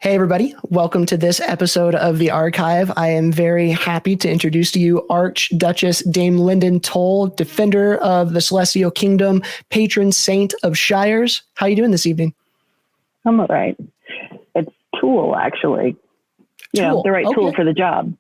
Hey, everybody. Welcome to this episode of The Archive. I am very happy to introduce to you Archduchess Dame Linden Toll, Defender of the Celestial Kingdom, Patron Saint of Shires. How are you doing this evening? I'm all right. It's Tool, actually. Tool. The right tool for the job.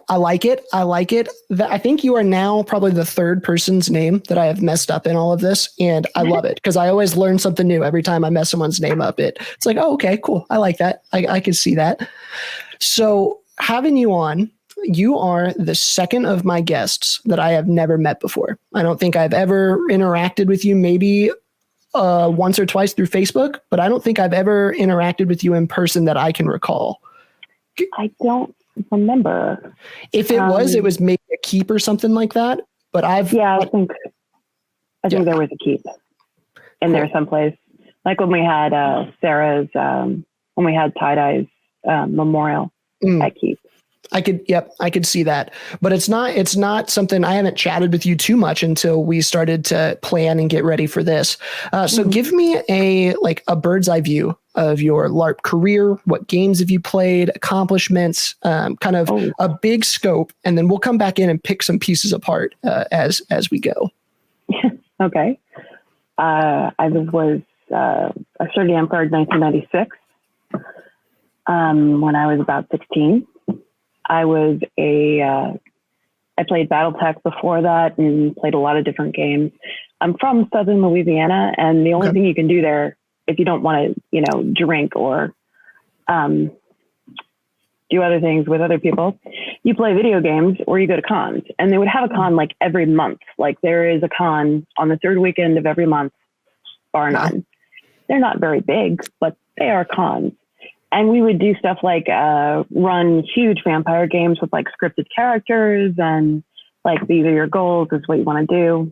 I like it. I think you are now probably the third person's name that I have messed up in all of this. And I love it because I always learn something new every time I mess someone's name up. It's like, oh, okay, cool. I like that. I can see that. So having you on, you are the second of my guests that I have never met before. I don't think I've ever interacted with you, maybe once or twice through Facebook, but I don't think I've ever interacted with you in person that I can recall. I don't remember. If it was maybe a keep or something like that. But I think there was a keep in there someplace. Like when we had Sarah's, when we had Tie-Dye's memorial at keep. I could see that, but it's not something. I haven't chatted with you too much until we started to plan and get ready for this. So give me a bird's eye view of your LARP career. What games have you played, accomplishments, kind of a big scope, and then we'll come back in and pick some pieces apart as we go. Okay. I started Amtgard in 1996 when I was about 16. I played BattleTech before that and played a lot of different games. I'm from Southern Louisiana, and the only thing you can do there, if you don't want to, drink or do other things with other people, you play video games or you go to cons. And they would have a con like every month. Like there is a con on the third weekend of every month, bar none. They're not very big, but they are cons. And we would do stuff like run huge vampire games with like scripted characters and like these are your goals, this is what you want to do.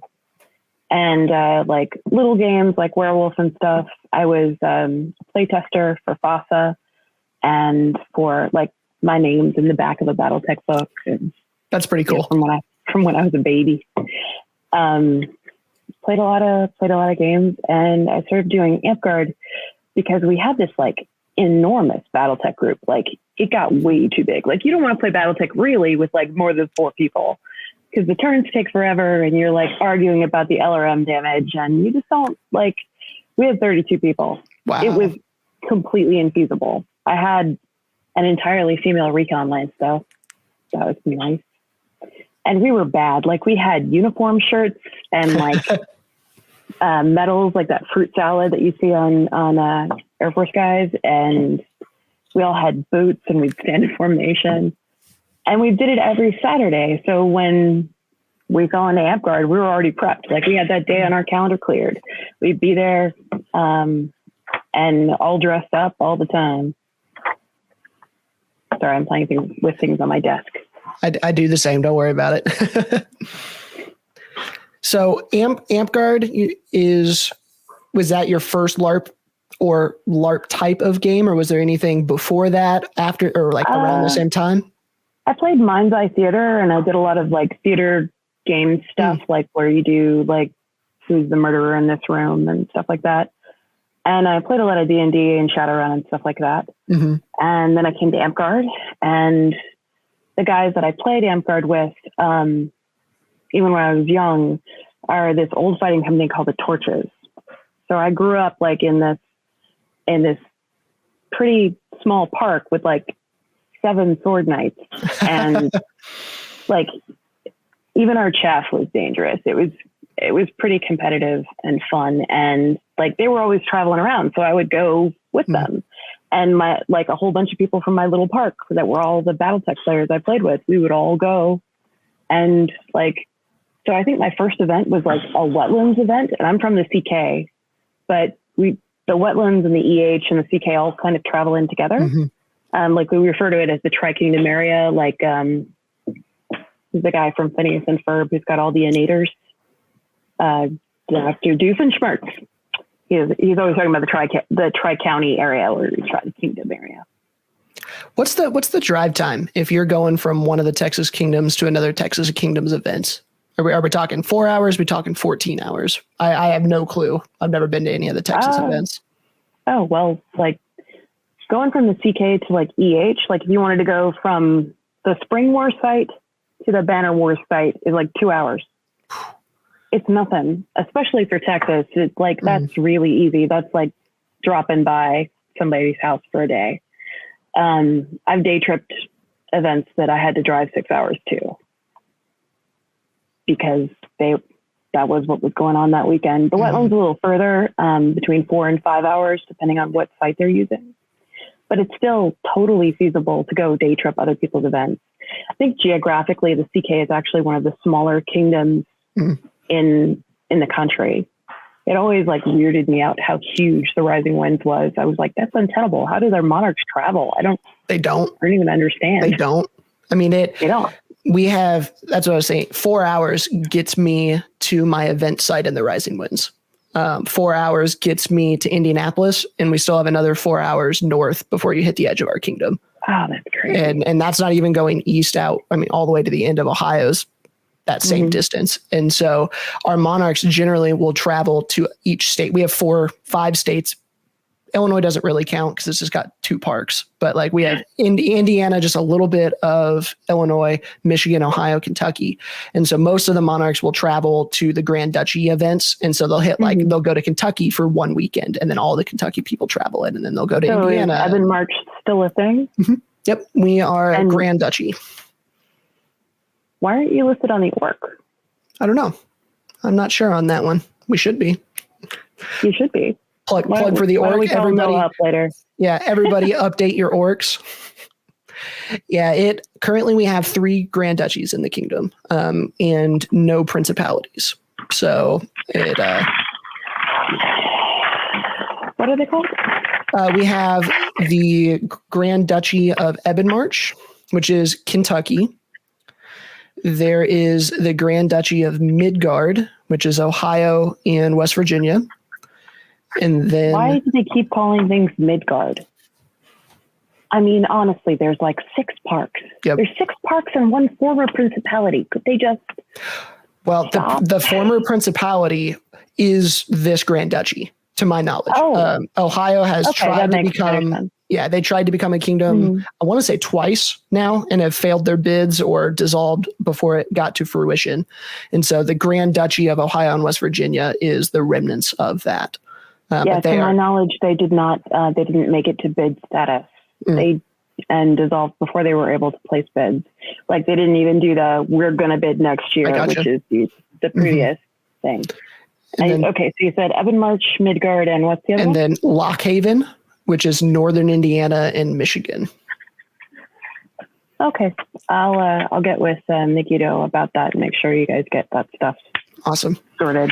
And like little games like werewolf and stuff. I was a playtester for FASA and for like my name's in the back of a BattleTech book. And, that's pretty cool. From when I was a baby. Played a lot of games, and I started doing Amtgard because we had this like enormous BattleTech group. Like it got way too big. Like you don't want to play BattleTech really with like more than 4 people because the turns take forever and you're like arguing about the LRM damage and you just don't like, we had 32 people. Wow. It was completely infeasible. I had an entirely female recon lane, so that was nice. And we were bad. Like we had uniform shirts and like medals, like that fruit salad that you see on Air Force guys, and we all had boots and we'd stand in formation, and we did it every Saturday. So when we fell into Amtgard, we were already prepped. Like we had that day on our calendar cleared. We'd be there and all dressed up all the time. Sorry, I'm playing with things on my desk. I do the same. Don't worry about it. So Amtgard was that your first LARP or LARP type of game, or was there anything before that, after, or like around the same time? I played Mind's Eye Theater, and I did a lot of like theater game stuff, like where you do like who's the murderer in this room and stuff like that. And I played a lot of D&D and Shadowrun and stuff like that. Mm-hmm. And then I came to Amtgard, and the guys that I played Amtgard with, even when I was young, are this old fighting company called the Torches. So I grew up like in this pretty small park with like 7 sword knights, and like even our chaff was dangerous. It was pretty competitive and fun, and like they were always traveling around, so I would go with them. And like a whole bunch of people from my little park that were all the BattleTech players I played with, we would all go. And like, so I think my first event was like a wetlands event, and I'm from the CK, but the wetlands and the EH and the CK all kind of travel in together. Mm-hmm. Like we refer to it as the Tri-Kingdom area. Like the guy from Phineas and Ferb who's got all the innators, Dr. Doofenshmirtz. He's always talking about the Tri-County area or the Tri-Kingdom area. What's the drive time if you're going from one of the Texas Kingdoms to another Texas Kingdoms events? Are we talking 4 hours? Are we talking 14 hours? I have no clue. I've never been to any of the Texas events. Oh, well, like going from the CK to like EH, like if you wanted to go from the Spring War site to the Banner War site is like 2 hours. It's nothing, especially for Texas. It's like, that's really easy. That's like dropping by somebody's house for a day. I've day tripped events that I had to drive 6 hours to because that was what was going on that weekend. The wetland's a little further, between 4 and 5 hours, depending on what site they're using. But it's still totally feasible to go day trip other people's events. I think geographically, the CK is actually one of the smaller kingdoms in the country. It always like weirded me out how huge the Rising Winds was. I was like, that's untenable. How do their monarchs travel? They don't. I don't even understand. They don't. I mean, They don't. That's what I was saying. 4 hours gets me to my event site in the Rising Winds. 4 hours gets me to Indianapolis, and we still have another 4 hours north before you hit the edge of our kingdom. Oh, that's crazy. And that's not even going east out. I mean, all the way to the end of Ohio's that same distance. And so our monarchs generally will travel to each state. We have 5 states. Illinois doesn't really count because it's just got 2 parks, but like we have Indiana, just a little bit of Illinois, Michigan, Ohio, Kentucky. And so most of the monarchs will travel to the Grand Duchy events. And so they'll hit they'll go to Kentucky for one weekend, and then all the Kentucky people travel in, and then they'll go to Indiana. Is Evan March still a thing? Yep. We are a Grand Duchy. Why aren't you listed on the org? I don't know. I'm not sure on that one. We should be. You should be. Plug for the org. Everybody up later. Yeah, everybody update your orcs. Yeah, currently we have 3 Grand Duchies in the kingdom, and no principalities. So it what are they called? We have the Grand Duchy of Ebonmarch, which is Kentucky. There is the Grand Duchy of Midgard, which is Ohio and West Virginia. And then why do they keep calling things Midgard? I mean, honestly, there's like 6 parks. Yep. There's 6 parks and 1 former principality. Could they just the former principality is this Grand Duchy, to my knowledge. Ohio has tried to become they tried to become a kingdom, I want to say twice now, and have failed their bids or dissolved before it got to fruition. And so the Grand Duchy of Ohio and West Virginia is the remnants of that. To my knowledge, they did not. They didn't make it to bid status. They dissolved before they were able to place bids. Like they didn't even do the "we're going to bid next year," which is the previous thing. Okay, so you said Ebonmarch, Midgard, and what's the other one? And then Lock Haven, which is northern Indiana and Michigan. Okay, I'll get with Nikito about that and make sure you guys get that stuff awesome sorted.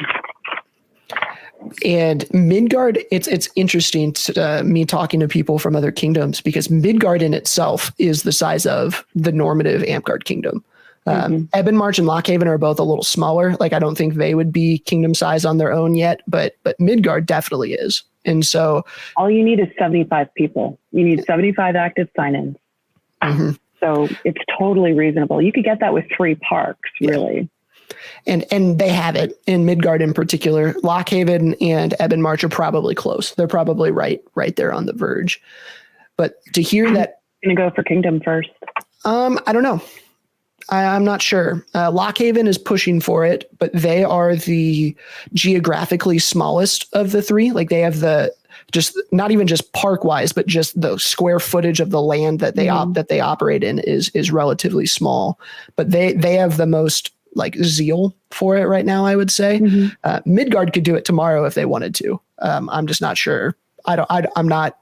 And Midgard, it's interesting to me talking to people from other kingdoms, because Midgard in itself is the size of the normative Amtgard kingdom. Ebonmarch and Lock Haven are both a little smaller. Like I don't think they would be kingdom size on their own yet, but Midgard definitely is. And so all you need is 75 people. You need 75 active sign-ins. So it's totally reasonable. You could get that with 3 parks, really. And they have it in Midgard in particular. Lock Haven and Ebonmarch are probably close. They're probably right there on the verge. But to hear that, going to go for kingdom first. I don't know. I'm not sure. Lock Haven is pushing for it, but they are the geographically smallest of the 3. Like they have just not even just park wise, but just the square footage of the land that they operate in is relatively small. But they have the most like zeal for it right now, I would say. Midgard could do it tomorrow if they wanted to. I'm just not sure. I'm not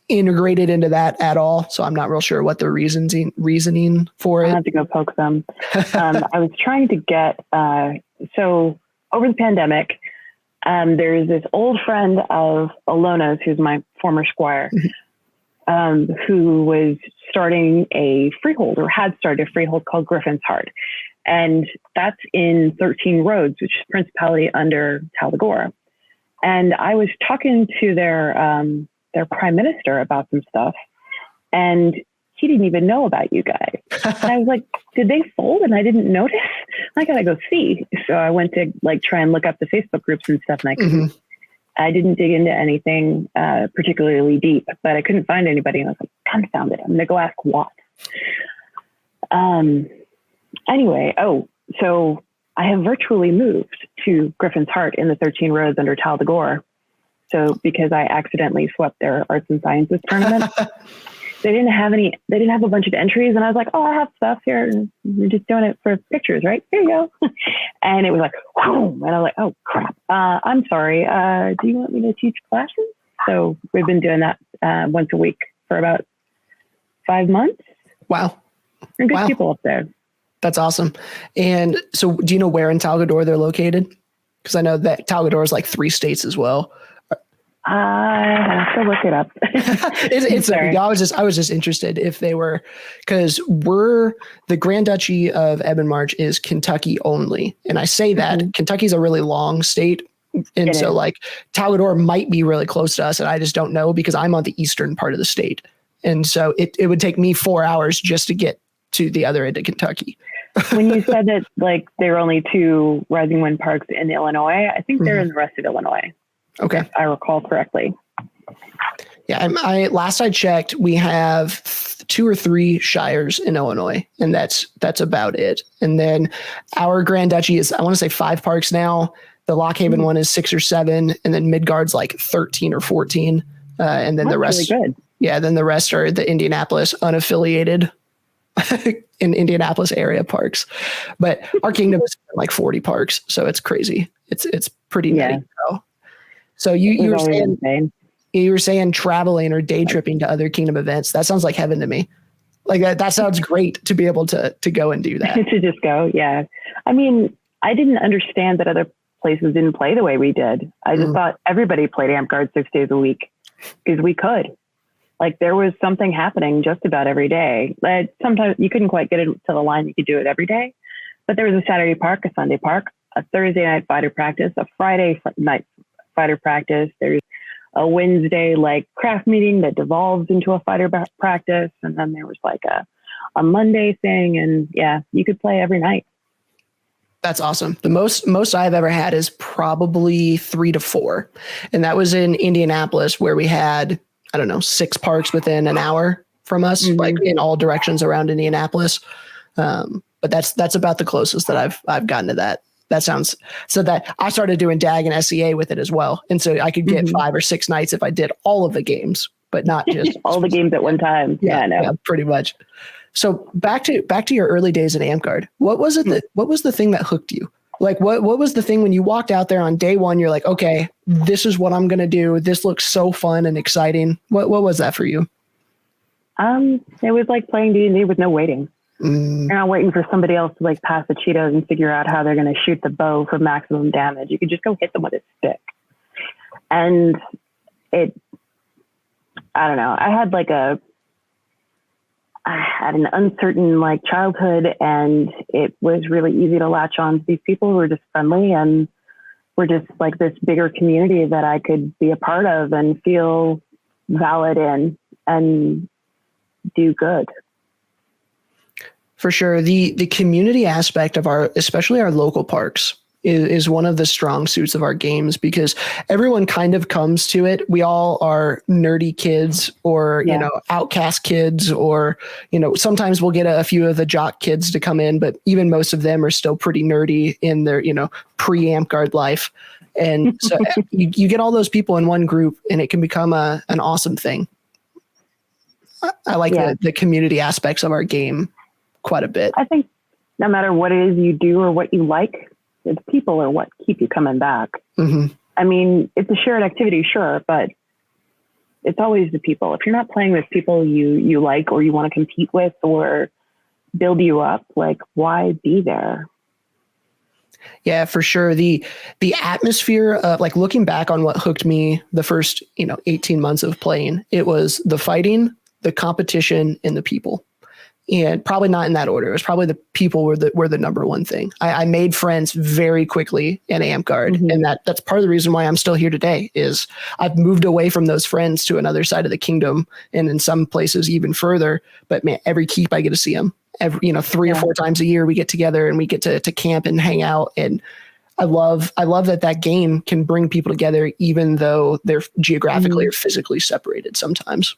integrated into that at all, so I'm not real sure what the reasoning for it. I have to go poke them. I was trying to get so over the pandemic, there's this old friend of Alona's, who's my former squire, who was starting a freehold, or had started a freehold called Griffin's Heart. And that's in 13 Roads, which is principality under Talagora. And I was talking to their prime minister about some stuff, and he didn't even know about you guys. And I was like, did they fold? And I didn't notice. I gotta go see. So I went to like try and look up the Facebook groups and stuff, and I couldn't. I didn't dig into anything particularly deep, but I couldn't find anybody. And I was like, confound it. I'm going to go ask Watt. Anyway, so I have virtually moved to Griffin's Heart in the 13 rows under Tal Dagor. So because I accidentally swept their arts and sciences tournament, they didn't have a bunch of entries. And I was like, oh, I have stuff here. And we're just doing it for pictures, right? Here you go. And it was like, whoa. And I was like, oh, crap. I'm sorry. Do you want me to teach classes? So we've been doing that once a week for about 5 months. Wow. They're good people up there. That's awesome. And so do you know where in Tal Gador they're located? Because I know that Tal Gador is like 3 states as well. I have to look it up. It's I was just interested if they were, because the Grand Duchy of Ebonmarch is Kentucky only. And I say that Kentucky's a really long state. And so like Tal Gador might be really close to us. And I just don't know because I'm on the eastern part of the state. And so it would take me 4 hours just to get to the other end of Kentucky. When you said that like there are only 2 Rising Wind parks in Illinois, I think they're in the rest of Illinois. Okay. If I recall correctly. Yeah. Last I checked, we have 2 or 3 shires in Illinois, and that's about it. And then our Grand Duchy is, I want to say 5 parks now. The Lockhaven one is 6 or 7, and then Midgard's like 13 or 14. And then that's the rest. Really good. Yeah. Then the rest are the Indianapolis unaffiliated in Indianapolis area parks. But our kingdom is like 40 parks. So it's crazy. It's pretty nutty. So you were saying traveling or day tripping to other kingdom events. That sounds like heaven to me. Like that sounds great to be able to go and do that. To just go. Yeah. I mean, I didn't understand that other places didn't play the way we did. I just thought everybody played Amtgard 6 days a week because we could. Like there was something happening just about every day. Like sometimes you couldn't quite get it to the line. You could do it every day, but there was a Saturday park, a Sunday park, a Thursday night fighter practice, a Friday night fighter practice. There's a Wednesday like craft meeting that devolved into a fighter practice. And then there was like a Monday thing. And yeah, you could play every night. That's awesome. The most I've ever had is probably 3 to 4. And that was in Indianapolis where we had, I don't know, 6 parks within an hour from us, like in all directions around Indianapolis. But that's about the closest that I've gotten to that. That sounds so that I started doing DAG and SCA with it as well. And so I could get 5 or 6 nights if I did all of the games, but not just all the games at one time. Yeah, pretty much. So back to your early days in Amtgard. What was it what was the thing that hooked you? Like what was the thing when you walked out there on day 1, you're like, okay, this is what I'm going to do. This looks so fun and exciting. What was that for you? It was like playing D&D with no waiting. You're not waiting for somebody else to like pass the Cheetos and figure out how they're going to shoot the bow for maximum damage. You could just go hit them with a stick. And I don't know. I had an uncertain like childhood, and it was really easy to latch on to these people who were just friendly and were just like this bigger community that I could be a part of and feel valid in and do good. For sure. The community aspect of especially our local parks is one of the strong suits of our games because everyone kind of comes to it. We all are nerdy kids or, outcast kids or, sometimes we'll get a few of the jock kids to come in, but even most of them are still pretty nerdy in their, pre-Amtgard life. And so you get all those people in one group and it can become an awesome thing. I like the community aspects of our game quite a bit. I think no matter what it is you do or what you like, the people are what keep you coming back. I mean, it's a shared activity, sure, but it's always the people. If you're not playing with people you like or you want to compete with or build you up, like why be there? Yeah, for sure. The atmosphere of like looking back on what hooked me the first 18 months of playing, it was the fighting, the competition, and the people. And probably not in that order. It was probably the people were the number one thing. I made friends very quickly in Amtgard. And that's part of the reason why I'm still here today is I've moved away from those friends to another side of the kingdom. And in some places even further, but man, every keep I get to see them every, 3 or 4 times a year we get together and we get to camp and hang out. And I love that game can bring people together, even though they're geographically or physically separated sometimes.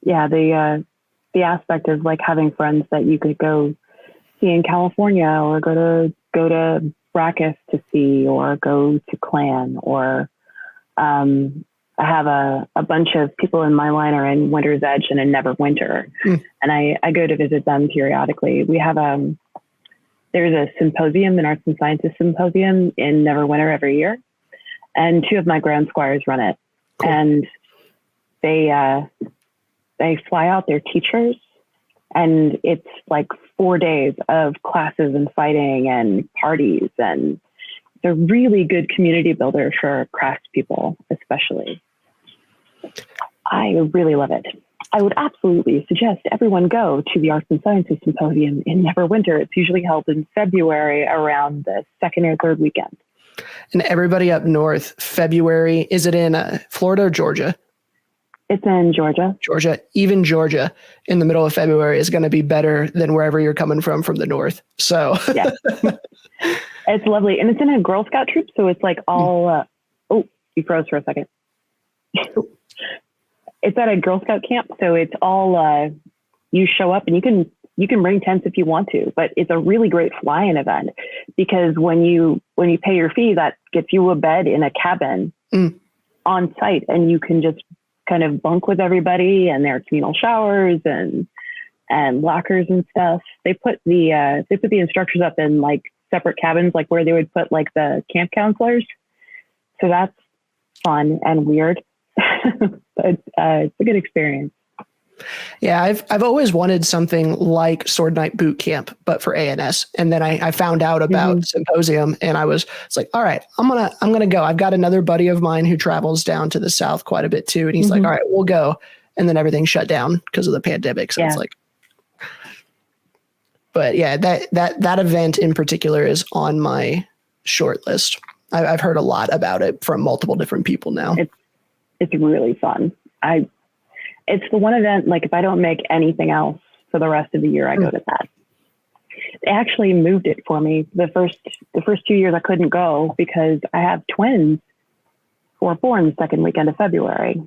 Yeah. The aspect of like having friends that you could go see in California, or go to Brackus to see, or go to Clan, or I have a bunch of people in my line are in Winter's Edge and in Neverwinter, and I go to visit them periodically. We have there's a symposium, an arts and sciences symposium in Neverwinter every year, and 2 of my grand squires run it. Cool. And they fly out their teachers, and it's like 4 days of classes and fighting and parties, and it's a really good community builder for craft people, especially. I really love it. I would absolutely suggest everyone go to the Arts and Sciences Symposium in Neverwinter. It's usually held in February around the 2nd or 3rd weekend. And everybody up north, February, is it in Florida or Georgia? It's in Georgia. Georgia. Even Georgia in the middle of February is going to be better than wherever you're coming from the north. So yeah, it's lovely. And it's in a Girl Scout troop. So it's like all, oh, you froze for a second. It's at a Girl Scout camp. So it's all, you show up and you can bring tents if you want to, but it's a really great fly-in event, because when you pay your fee, that gets you a bed in a cabin on site, and you can just kind of bunk with everybody, and there are communal showers and lockers and stuff. They put the instructors up in like separate cabins, like where they would put like the camp counselors. So that's fun and weird, but it's a good experience. Yeah, I've always wanted something like Sword Knight Boot Camp, but for A&S. And then I found out about Symposium, and it's like, all right, I'm gonna go. I've got another buddy of mine who travels down to the south quite a bit too, and he's like, all right, we'll go. And then everything shut down because of the pandemic. So it's like, but yeah, that event in particular is on my short list. I've heard a lot about it from multiple different people now. It's really fun. It's the one event, like if I don't make anything else for the rest of the year, I go to that. They actually moved it for me. The first 2 years I couldn't go because I have twins who were born the second weekend of February.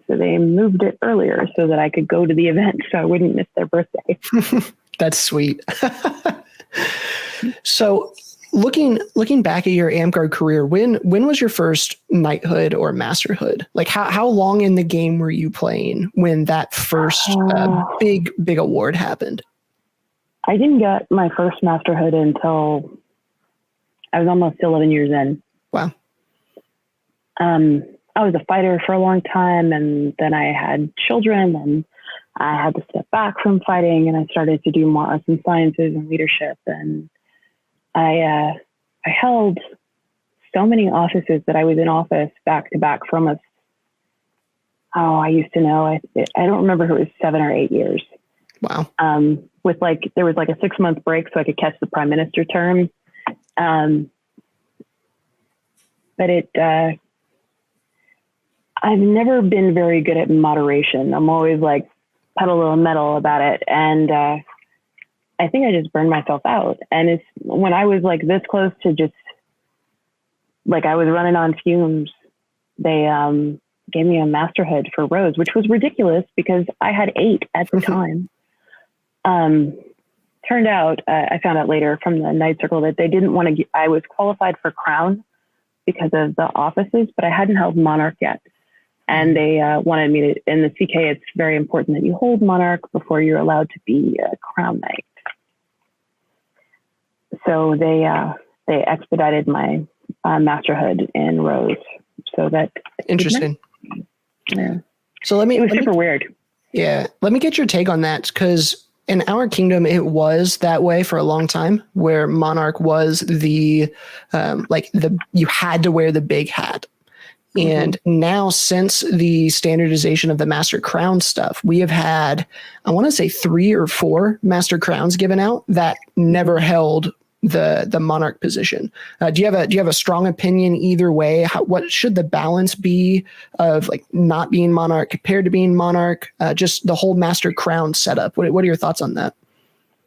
So they moved it earlier so that I could go to the event so I wouldn't miss their birthday. That's sweet. So looking back at your Amtgard career, when was your first knighthood or masterhood? Like how long in the game were you playing when that first big award happened? I didn't get my first masterhood until I was almost 11 years in. Wow. I was a fighter for a long time, and then I had children, and I had to step back from fighting, and I started to do more arts and sciences and leadership, and I held so many offices that I was in office back to back for almost, I used to know, I don't remember if it was 7 or 8 years. Wow. With like, there was like a 6-month break so I could catch the prime minister term. But I've never been very good at moderation. I'm always like pedal to the metal about it. And, I think I just burned myself out. And it's when I was like this close to just like I was running on fumes, they gave me a masterhood for Rose, which was ridiculous because I had 8 at the time. Turned out, I found out later from the Knight Circle that they didn't want to, I was qualified for Crown because of the offices, but I hadn't held Monarch yet. And they wanted me to, in the CK, it's very important that you hold Monarch before you're allowed to be a Crown Knight. So they expedited my masterhood in Rose, so that interesting. Yeah. So it was super weird. Yeah, let me get your take on that, because in our kingdom it was that way for a long time, where Monarch was the you had to wear the big hat. And now, since the standardization of the Master Crown stuff, we have had, I want to say 3 or 4 Master Crowns given out that never held the Monarch position. Do you have a strong opinion either way? What should the balance be of like not being Monarch compared to being Monarch? Just the whole Master Crown setup. What are your thoughts on that?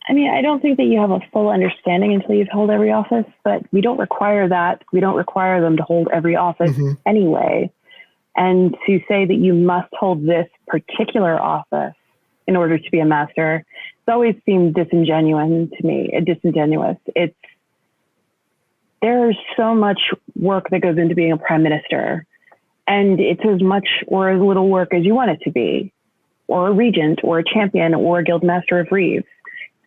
I mean, I don't think that you have a full understanding until you've held every office, but we don't require that. We don't require them to hold every office anyway. And to say that you must hold this particular office in order to be a master, it's always seemed disingenuous to me. There's so much work that goes into being a prime minister, and it's as much or as little work as you want it to be, or a regent, or a champion, or a guild master of Reeves.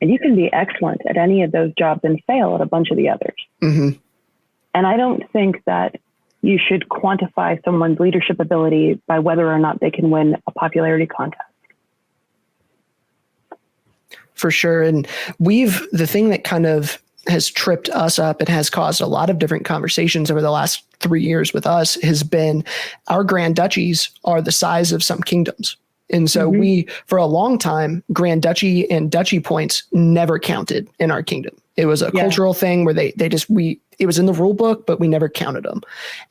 And you can be excellent at any of those jobs and fail at a bunch of the others. And I don't think that you should quantify someone's leadership ability by whether or not they can win a popularity contest. For sure. And the thing that kind of has tripped us up and has caused a lot of different conversations over the last 3 years with us has been our grand duchies are the size of some kingdoms. And so we, for a long time, grand duchy and duchy points never counted in our kingdom. It was a cultural thing where it was in the rule book, but we never counted them.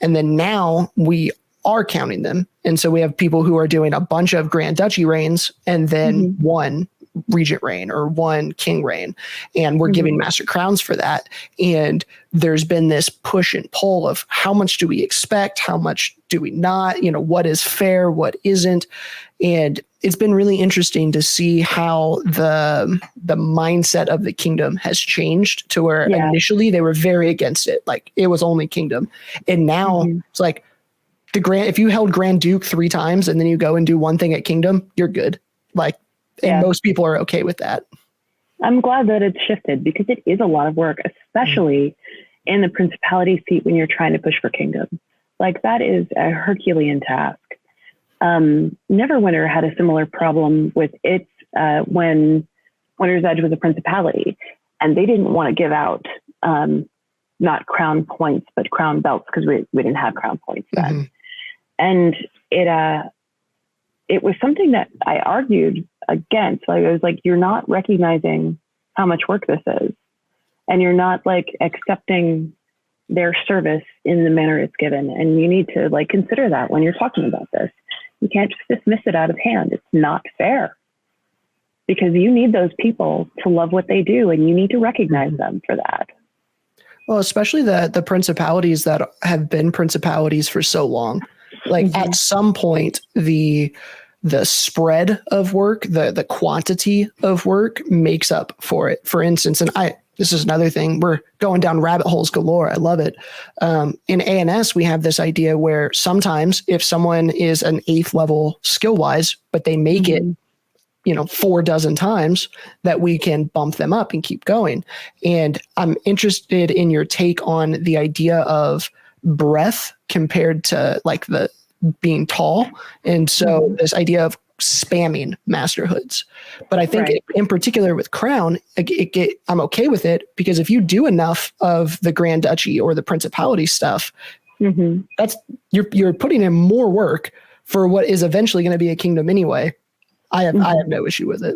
And then now we are counting them. And so we have people who are doing a bunch of grand duchy reigns and then one regent reign or one king reign, and we're giving master crowns for that. And there's been this push and pull of how much do we expect, how much do we not, what is fair, what isn't. And it's been really interesting to see how the mindset of the kingdom has changed to where initially they were very against it, like it was only kingdom, and now it's like if you held Grand Duke 3 times and then you go and do one thing at kingdom, you're good. And most people are okay with that. I'm glad that it's shifted because it is a lot of work, especially in the principality seat when you're trying to push for kingdom. That is a Herculean task. Neverwinter had a similar problem with its when Winter's Edge was a principality, and they didn't want to give out not crown points but crown belts because we didn't have crown points then. And it was something that I argued against. I was like, you're not recognizing how much work this is, and you're not accepting their service in the manner it's given. And you need to consider that when you're talking about this. You can't just dismiss it out of hand. It's not fair because you need those people to love what they do, and you need to recognize them for that. Well, especially the principalities that have been principalities for so long. At some point, the spread of work, the quantity of work makes up for it. For instance, this is another thing, we're going down rabbit holes galore. I love it. In A&S, we have this idea where sometimes if someone is an 8th level skill wise, but they make it, 4 dozen times, that we can bump them up and keep going. And I'm interested in your take on the idea of breadth compared to the being tall. And so this idea of spamming masterhoods. But I think in particular with Crown, I'm okay with it because if you do enough of the Grand Duchy or the Principality stuff, that's you're putting in more work for what is eventually going to be a kingdom anyway. I have no issue with it.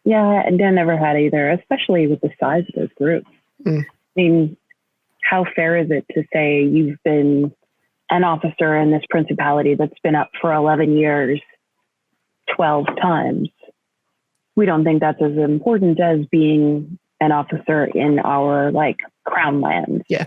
Yeah, and Dan never had either, especially with the size of those groups. I mean, how fair is it to say you've been an officer in this principality that's been up for 11 years, 12 times? We don't think that's as important as being an officer in our crown lands. Yeah.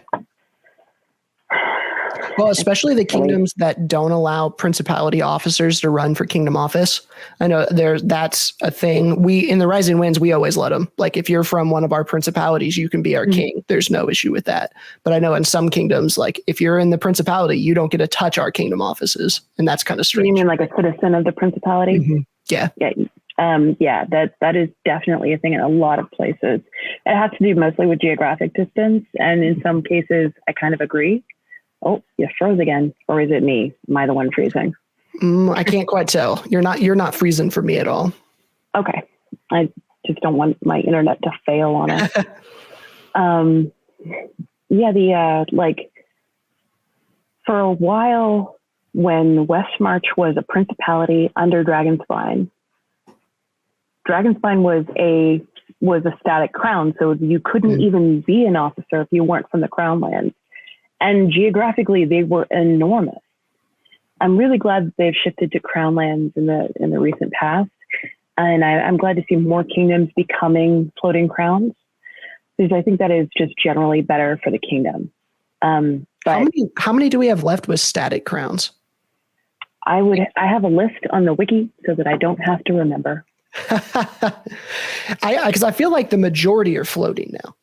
Well, especially the kingdoms that don't allow principality officers to run for kingdom office. I know that's a thing. In the Rising Winds, we always let them. If you're from one of our principalities, you can be our king. There's no issue with that. But I know in some kingdoms, if you're in the principality, you don't get to touch our kingdom offices. And that's kind of strange. You mean like a citizen of the principality? Yeah. Yeah. That is definitely a thing in a lot of places. It has to do mostly with geographic distance. And in some cases, I kind of agree. Oh, you froze again. Or is it me? Am I the one freezing? I can't quite tell. You're not freezing for me at all. Okay. I just don't want my internet to fail on it. For a while when Westmarch was a principality under Dragonspine was a static crown. So you couldn't even be an officer if you weren't from the crown lands. And geographically, they were enormous. I'm really glad that they've shifted to crown lands in the recent past. And I'm glad to see more kingdoms becoming floating crowns, because I think that is just generally better for the kingdom. But how many do we have left with static crowns? I have a list on the wiki so that I don't have to remember. Because I feel like the majority are floating now.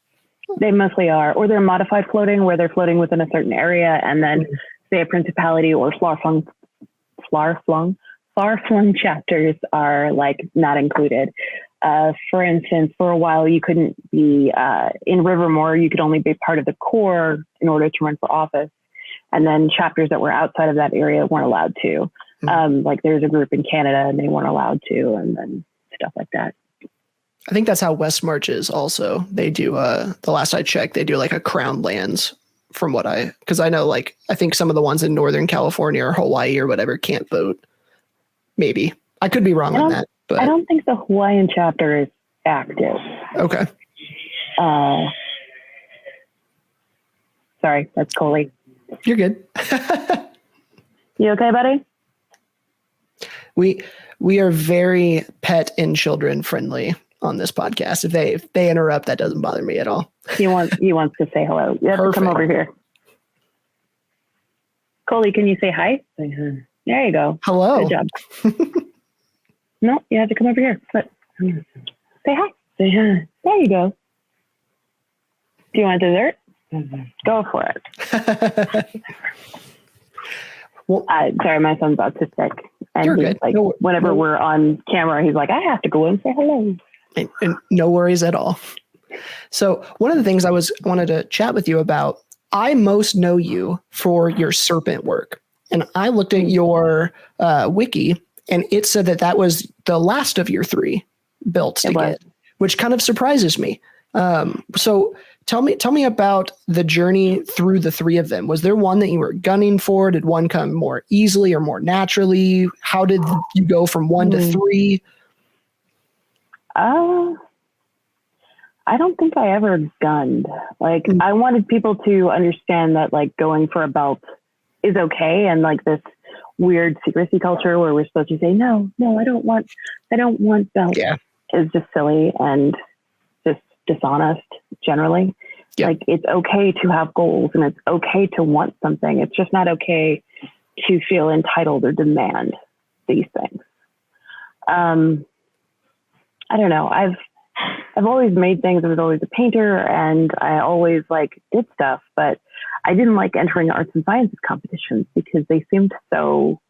They mostly are, or they're modified floating, where they're floating within a certain area, and then say a principality or far-flung chapters are like not included. For instance, for a while you couldn't be in Rivermore. You could only be part of the core in order to run for office, and then chapters that were outside of that area weren't allowed to. Like there's a group in Canada and they weren't allowed to, and then stuff like that. I think that's how Westmarch is also. They do, the last I checked, they do like a crown lands from because I know like, I think some of the ones in Northern California or Hawaii or whatever can't vote. Maybe. I could be wrong on that. But I don't think the Hawaiian chapter is active. Okay. Sorry, that's Coley. You're good. You okay, buddy? We are very pet and children friendly on this podcast. If they interrupt, that doesn't bother me at all. He wants to say hello. You have to come over here. Coley, can you say hi? There you go. Hello. Good job. No, you have to come over here. But say hi. Say hi. There you go. Do you want dessert? Go for it. Well, sorry, my son's autistic. And you're he's good. Like, whenever we're on camera, he's like, I have to go and say hello. And no worries at all. So one of the things I wanted to chat with you about, I most know you for your serpent work. And I looked at your wiki, and it said that was the last of your 3 builds to get, which kind of surprises me. So tell me about the journey through the 3 of them. Was there one that you were gunning for? Did one come more easily or more naturally? How did you go from 1 to 3? I don't think I ever gunned. Like, I wanted people to understand that like going for a belt is okay. And like this weird secrecy culture where we're supposed to say, no, I don't want belt. Yeah. Is just silly and just dishonest generally. Yeah. Like it's okay to have goals and it's okay to want something. It's just not okay to feel entitled or demand these things. I don't know. I've always made things. I was always a painter and I always like did stuff, but I didn't like entering arts and sciences competitions because they seemed so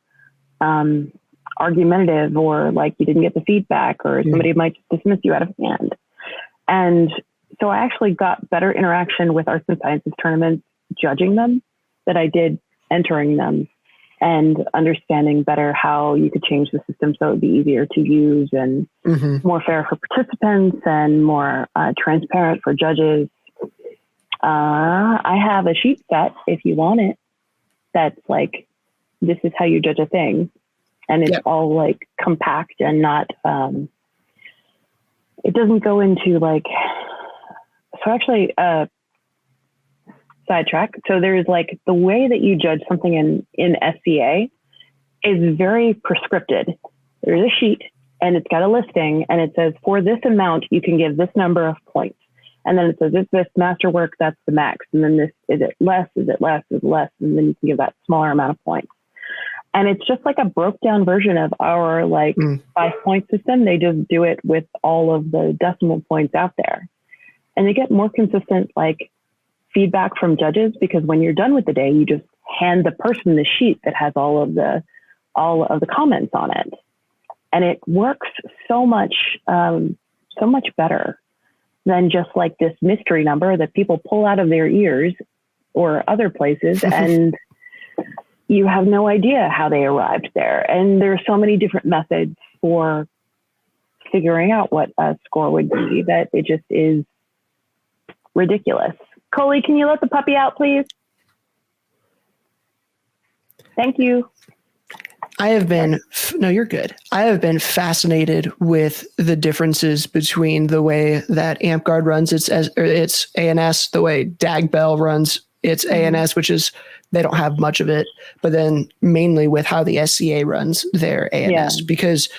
argumentative, or like you didn't get the feedback, or somebody might just dismiss you out of hand. And so I actually got better interaction with arts and sciences tournaments, judging them, than I did entering them, and understanding better how you could change the system so it would be easier to use and more fair for participants and more transparent for judges. I have a sheet set if you want it. That's like, this is how you judge a thing. And it's all like compact and not, it doesn't go into like, so actually, sidetrack. So there's like the way that you judge something in SCA is very prescripted. There's a sheet and it's got a listing and it says for this amount, you can give this number of points. And then it says, if this masterwork, that's the max. And then this, is it less? Is it less? Is it less? And then you can give that smaller amount of points. And it's just like a broke down version of our like 5-point system. They just do it with all of the decimal points out there. And they get more consistent like feedback from judges, because when you're done with the day, you just hand the person the sheet that has all of the comments on it. And it works so much better than just like this mystery number that people pull out of their ears or other places and you have no idea how they arrived there. And there are so many different methods for figuring out what a score would be that it just is ridiculous. Coley, can you let the puppy out, please? Thank you. No, you're good. I have been fascinated with the differences between the way that Amtgard runs its A&S, the way Dagbell runs its A&S, which is, they don't have much of it, but then mainly with how the SCA runs their A&S, because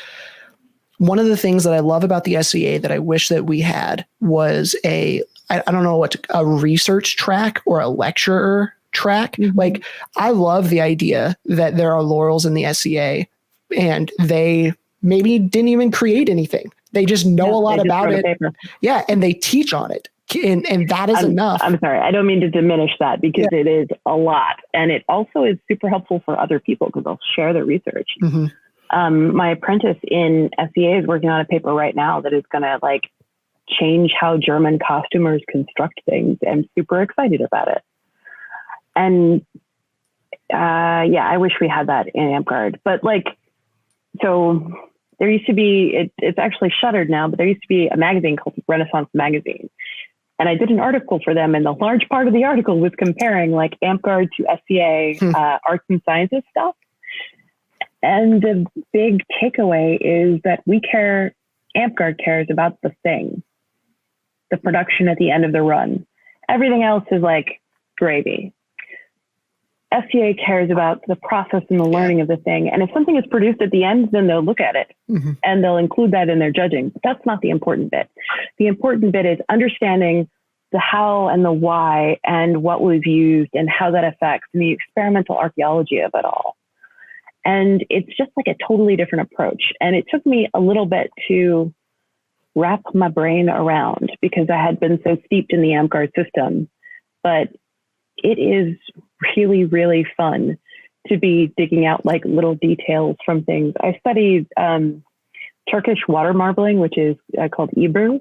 one of the things that I love about the SCA that I wish that we had was I don't know a research track or a lecturer track. Mm-hmm. Like, I love the idea that there are Laurels in the SCA and they maybe didn't even create anything. They just know a lot about it. Yeah. And they teach on it. And that is enough. I'm sorry. I don't mean to diminish that because it is a lot. And it also is super helpful for other people because they'll share their research. Mm-hmm. My apprentice in SCA is working on a paper right now that is going to like change how German costumers construct things. I'm super excited about it. And I wish we had that in Amtgard. But like, so there used to be, it's actually shuttered now, but there used to be a magazine called Renaissance Magazine. And I did an article for them, and the large part of the article was comparing like Amtgard to SCA arts and sciences stuff. And the big takeaway is that Amtgard cares about the thing, the production at the end of the run. Everything else is like gravy. SCA cares about the process and the learning of the thing. And if something is produced at the end, then they'll look at it and they'll include that in their judging. But that's not the important bit. The important bit is understanding the how and the why and what was used and how that affects and the experimental archaeology of it all. And it's just like a totally different approach. And it took me a little bit to wrap my brain around because I had been so steeped in the Amtgard system. But it is really, really fun to be digging out like little details from things. I studied Turkish water marbling, which is called Ebru.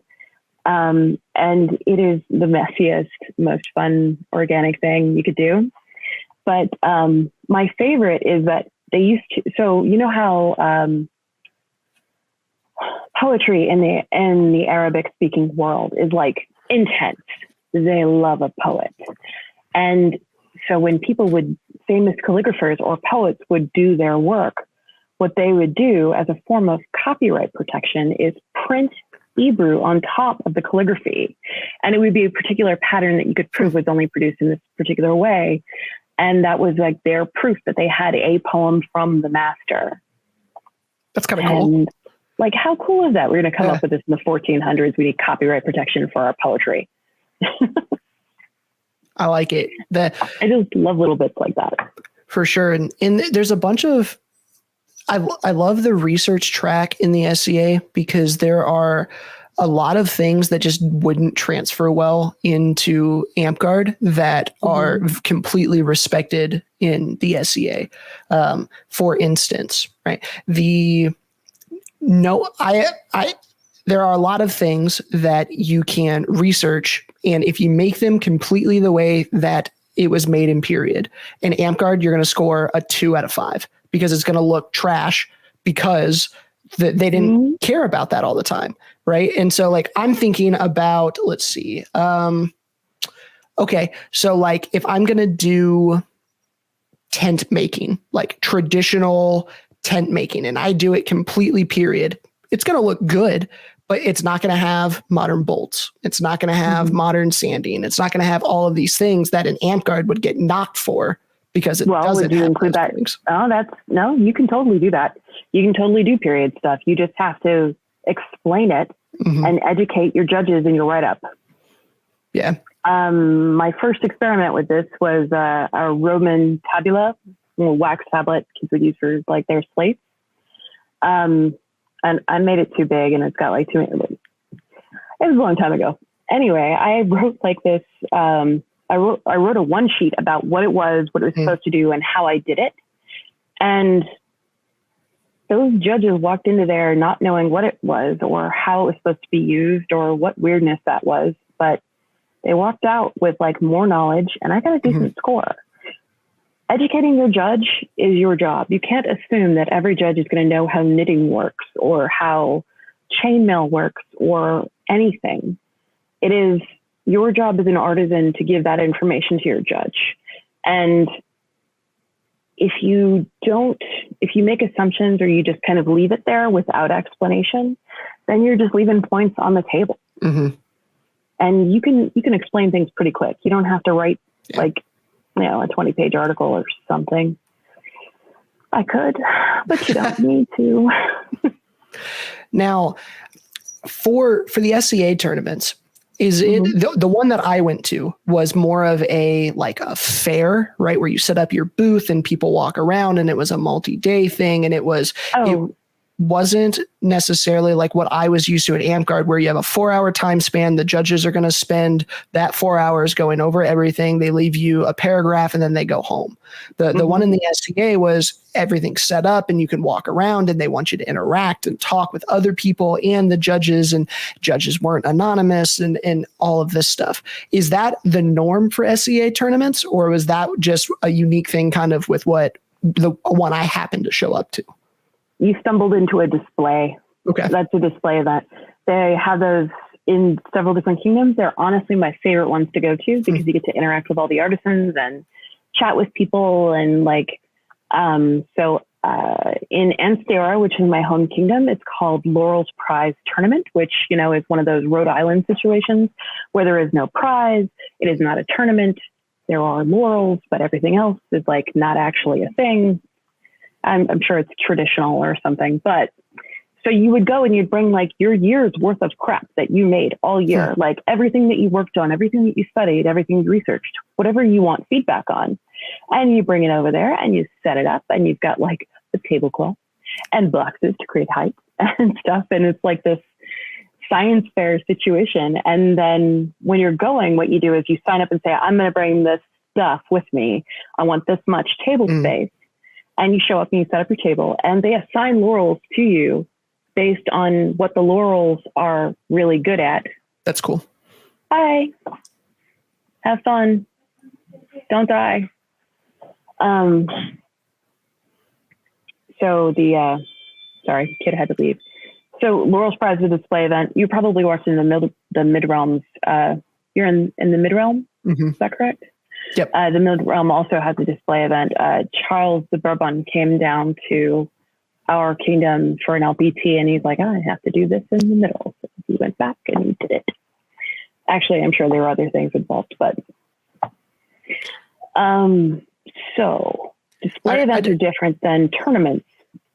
And it is the messiest, most fun organic thing you could do. But my favorite is that they used to, so you know how poetry in the Arabic speaking world is like intense. They love a poet. And so when famous calligraphers or poets would do their work, what they would do as a form of copyright protection is print Ebru on top of the calligraphy. And it would be a particular pattern that you could prove was only produced in this particular way. And that was like their proof that they had a poem from the master. That's kind of cool. Like, how cool is that? We're going to come up with this in the 1400s. We need copyright protection for our poetry. I like it. I just love little bits like that. For sure. And there's a bunch of, I love the research track in the SCA because there are a lot of things that just wouldn't transfer well into Amtgard that are completely respected in the SCA. For instance, right? There are a lot of things that you can research, and if you make them completely the way that it was made in period, in Amtgard, you're going to score a 2 out of 5 because it's going to look trash because they didn't care about that all the time, right? And so, like, I'm thinking about, let's see. Okay, so like if I'm going to do tent making, like traditional tent making, and I do it completely period, it's going to look good, but it's not going to have modern bolts. It's not going to have modern sanding. It's not going to have all of these things that an Amtgard would get knocked for because it doesn't would you have include that? Things. No, you can totally do that. You can totally do period stuff. You just have to explain it and educate your judges in your write-up. Yeah. My first experiment with this was a Roman tabula, wax tablet kids would use for like their slates. And I made it too big and it's got like too many. It was a long time ago. Anyway, I wrote like this. I wrote a one sheet about what it was supposed to do and how I did it. And those judges walked into there not knowing what it was or how it was supposed to be used or what weirdness that was. But they walked out with like more knowledge and I got a decent score. Educating your judge is your job. You can't assume that every judge is going to know how knitting works or how chainmail works or anything. It is your job as an artisan to give that information to your judge. And if you make assumptions or you just kind of leave it there without explanation, then you're just leaving points on the table. And you can explain things pretty quick. You don't have to write like, a 20-page article or something. I could, but you don't need to. Now, for the SCA tournaments, is it the one that I went to was more of a fair, right, where you set up your booth and people walk around, and it was a multi-day thing, and it wasn't necessarily like what I was used to at Amtgard, where you have a 4-hour time span. The judges are going to spend that 4 hours going over everything. They leave you a paragraph and then they go home. The one in the SCA was everything set up and you can walk around, and they want you to interact and talk with other people and the judges, and judges weren't anonymous and all of this stuff. Is that the norm for SCA tournaments, or was that just a unique thing kind of with what the one I happened to show up to? You stumbled into a display. Okay. That's a display event. They have those in several different kingdoms. They're honestly my favorite ones to go to because you get to interact with all the artisans and chat with people. And in Ansteora, which is my home kingdom, it's called Laurel's Prize Tournament, which, is one of those Rhode Island situations where there is no prize. It is not a tournament. There are laurels, but everything else is not actually a thing. I'm sure it's traditional or something, but so you would go and you'd bring your year's worth of crap that you made all year, everything that you worked on, everything that you studied, everything you researched, whatever you want feedback on. And you bring it over there and you set it up, and you've got a tablecloth and boxes to create height and stuff. And it's this science fair situation. And then when you're going, what you do is you sign up and say, I'm going to bring this stuff with me. I want this much table space. And you show up and you set up your table, and they assign laurels to you based on what the laurels are really good at. That's cool. Bye. Have fun. Don't die. Sorry, kid had to leave. So Laurel's Prize is a display event. You probably watched in the mid-realms. You're in the mid-realm? Mm-hmm. Is that correct? Yep. The Mid-Realm also has a display event. Charles the Bourbon came down to our kingdom for an LPT, and he's like, I have to do this in the middle. So he went back and he did it. Actually, I'm sure there were other things involved, but so display events are different than tournaments,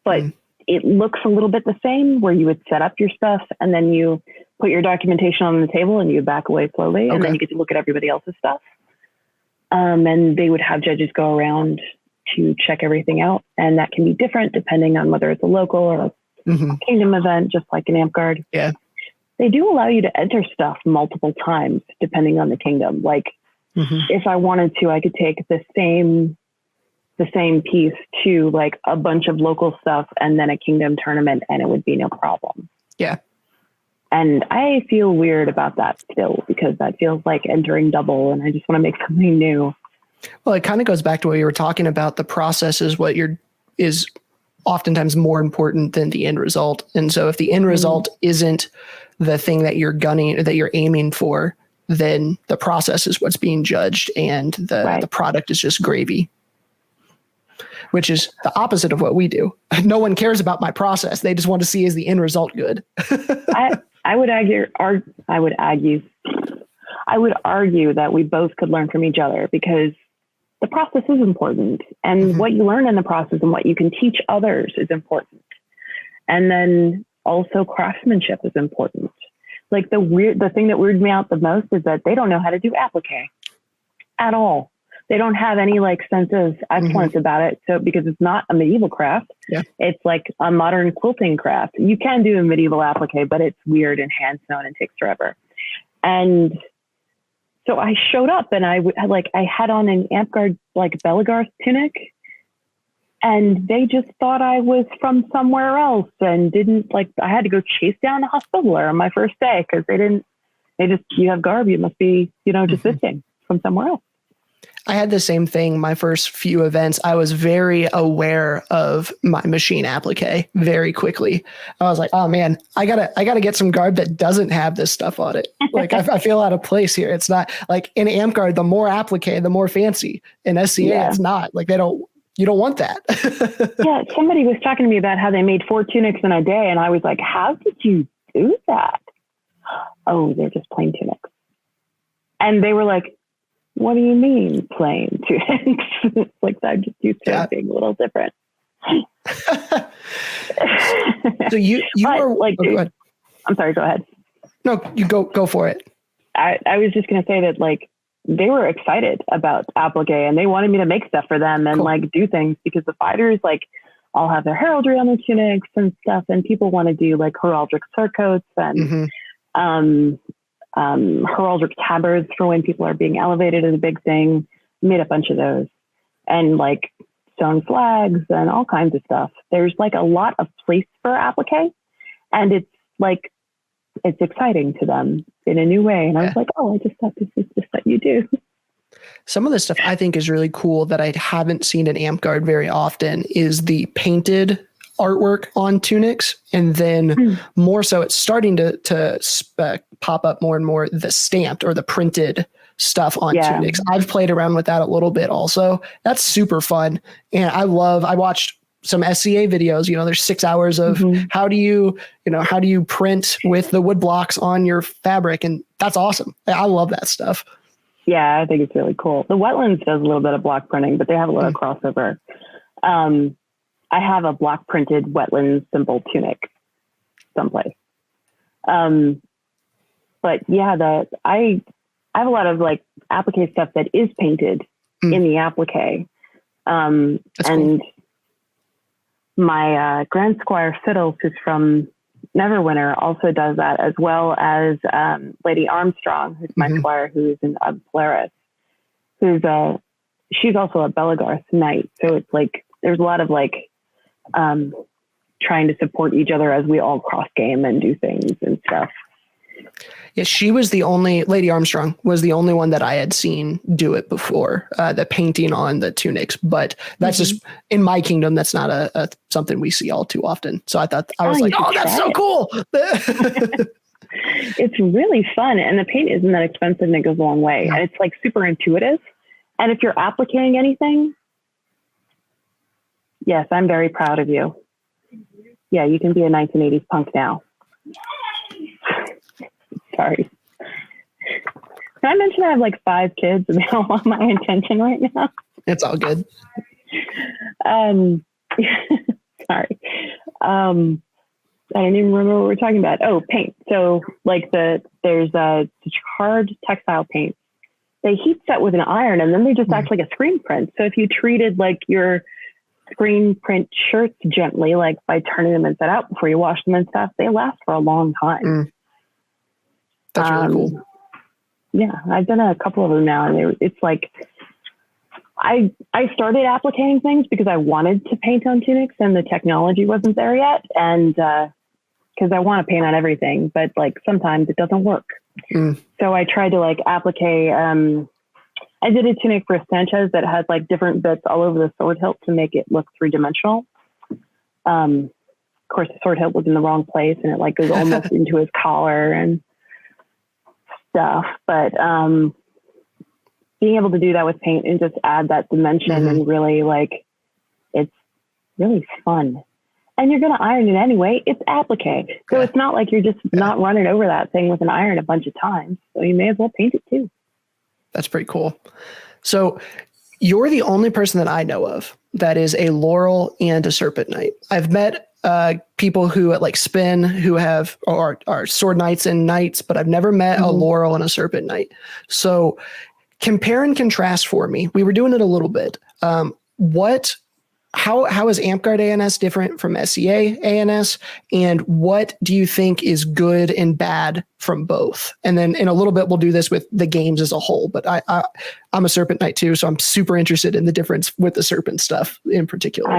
but it looks a little bit the same, where you would set up your stuff and then you put your documentation on the table and you back away slowly, and then you get to look at everybody else's stuff. And they would have judges go around to check everything out. And that can be different depending on whether it's a local or a kingdom event, just like in Amtgard. Yeah. They do allow you to enter stuff multiple times, depending on the kingdom. If I wanted to, I could take the same piece to a bunch of local stuff and then a kingdom tournament, and it would be no problem. Yeah. And I feel weird about that still, because that feels like entering double, and I just want to make something new. Well, it kind of goes back to what you were talking about. The process is is oftentimes more important than the end result. And so if the end result isn't the thing that you're aiming for, then the process is what's being judged, and the product is just gravy, which is the opposite of what we do. No one cares about my process. They just want to see, is the end result good? I would argue that we both could learn from each other, because the process is important, and what you learn in the process and what you can teach others is important. And then also craftsmanship is important. The thing that weirded me out the most is that they don't know how to do applique at all. They don't have any sense of excellence about it. So because it's not a medieval craft, it's a modern quilting craft. You can do a medieval applique, but it's weird and hand sewn and takes forever. And so I showed up, and I had on an Amtgard Belagarth tunic, and they just thought I was from somewhere else, and didn't I had to go chase down a hospitaller on my first day, because you have garb, you must be just visiting from somewhere else. I had the same thing my first few events. I was very aware of my machine applique very quickly. I was like, oh man, I gotta get some garb that doesn't have this stuff on it. I feel out of place here. It's not in Amtgard, the more applique, the more fancy. In SCA, it's not you don't want that. Yeah. Somebody was talking to me about how they made 4 tunics in a day. And I was like, how did you do that? Oh, they're just plain tunics. And they were like, what do you mean plain tunics? I'm just used to it being a little different. So you are like, oh, go ahead. I'm sorry, go ahead. No, you go for it. I was just going to say that like they were excited about applique and they wanted me to make stuff for them and like do things because the fighters like all have their heraldry on their tunics and stuff. And people want to do like heraldic surcoats and heraldic tabards for when people are being elevated is a big thing. Made a bunch of those and like sewn flags and all kinds of stuff. There's like a lot of place for applique and it's like, it's exciting to them in a new way. And I was like, oh, I just thought this is just what you do. Some of the stuff I think is really cool that I haven't seen in Amtgard very often is the painted artwork on tunics. And then more so it's starting to pop up more and more the stamped or the printed stuff on tunics. I've played around with that a little bit also. That's super fun. And I watched some SCA videos, there's 6 hours of how do you print with the wood blocks on your fabric. And that's awesome. I love that stuff. Yeah, I think it's really cool. The Wetlands does a little bit of block printing, but they have a lot of crossover. I have a block printed Wetlands symbol tunic someplace. But yeah, I have a lot of like applique stuff that is painted in the applique. And cool. My Grand Squire Fiddles, who's from Neverwinter, also does that, as well as Lady Armstrong, who's my squire, who's in Polaris, she's also a Belagarth knight. So it's like there's a lot of like trying to support each other as we all cross game and do things and stuff. Yeah, Lady Armstrong was the only one that I had seen do it before, the painting on the tunics. But that's just in my kingdom. That's not a something we see all too often. So I was like, oh, that's so cool. It's really fun. And the paint isn't that expensive and it goes a long way. And it's like super intuitive. And if you're appliquing anything, yes, I'm very proud of you. Yeah, you can be a 1980s punk now. Sorry. Can I mention I have like 5 kids and they don't want my attention right now? It's all good. Sorry. I don't even remember what we're talking about. Oh, paint. So like there's a hard textile paint. They heat set with an iron and then they just act like a screen print. So if you treated like your screen print shirts gently, like by turning them inside out before you wash them and stuff, they last for a long time. That's really cool. Yeah, I've done a couple of them now, and it's like I started applicating things because I wanted to paint on tunics, and the technology wasn't there yet, and because I want to paint on everything, but like sometimes it doesn't work. So I tried to like applique. I did a tunic for Sanchez that had like different bits all over the sword hilt to make it look 3-dimensional. Of course, the sword hilt was in the wrong place, and it like goes almost into his collar and stuff, but being able to do that with paint and just add that dimension and really like it's really fun. And you're going to iron it anyway. It's applique, so it's not like you're just not running over that thing with an iron a bunch of times, so you may as well paint it too. That's pretty cool. So you're the only person that I know of that is a Laurel and a Serpent Knight. I've met people who at like Spin who have are sword knights and knights, but I've never met a Laurel and a Serpent Knight. So compare and contrast for me. We were doing it a little bit. How is Amtgard A&S different from SCA A&S? And what do you think is good and bad from both? And then in a little bit, we'll do this with the games as a whole, but I'm a Serpent Knight too. So I'm super interested in the difference with the Serpent stuff in particular.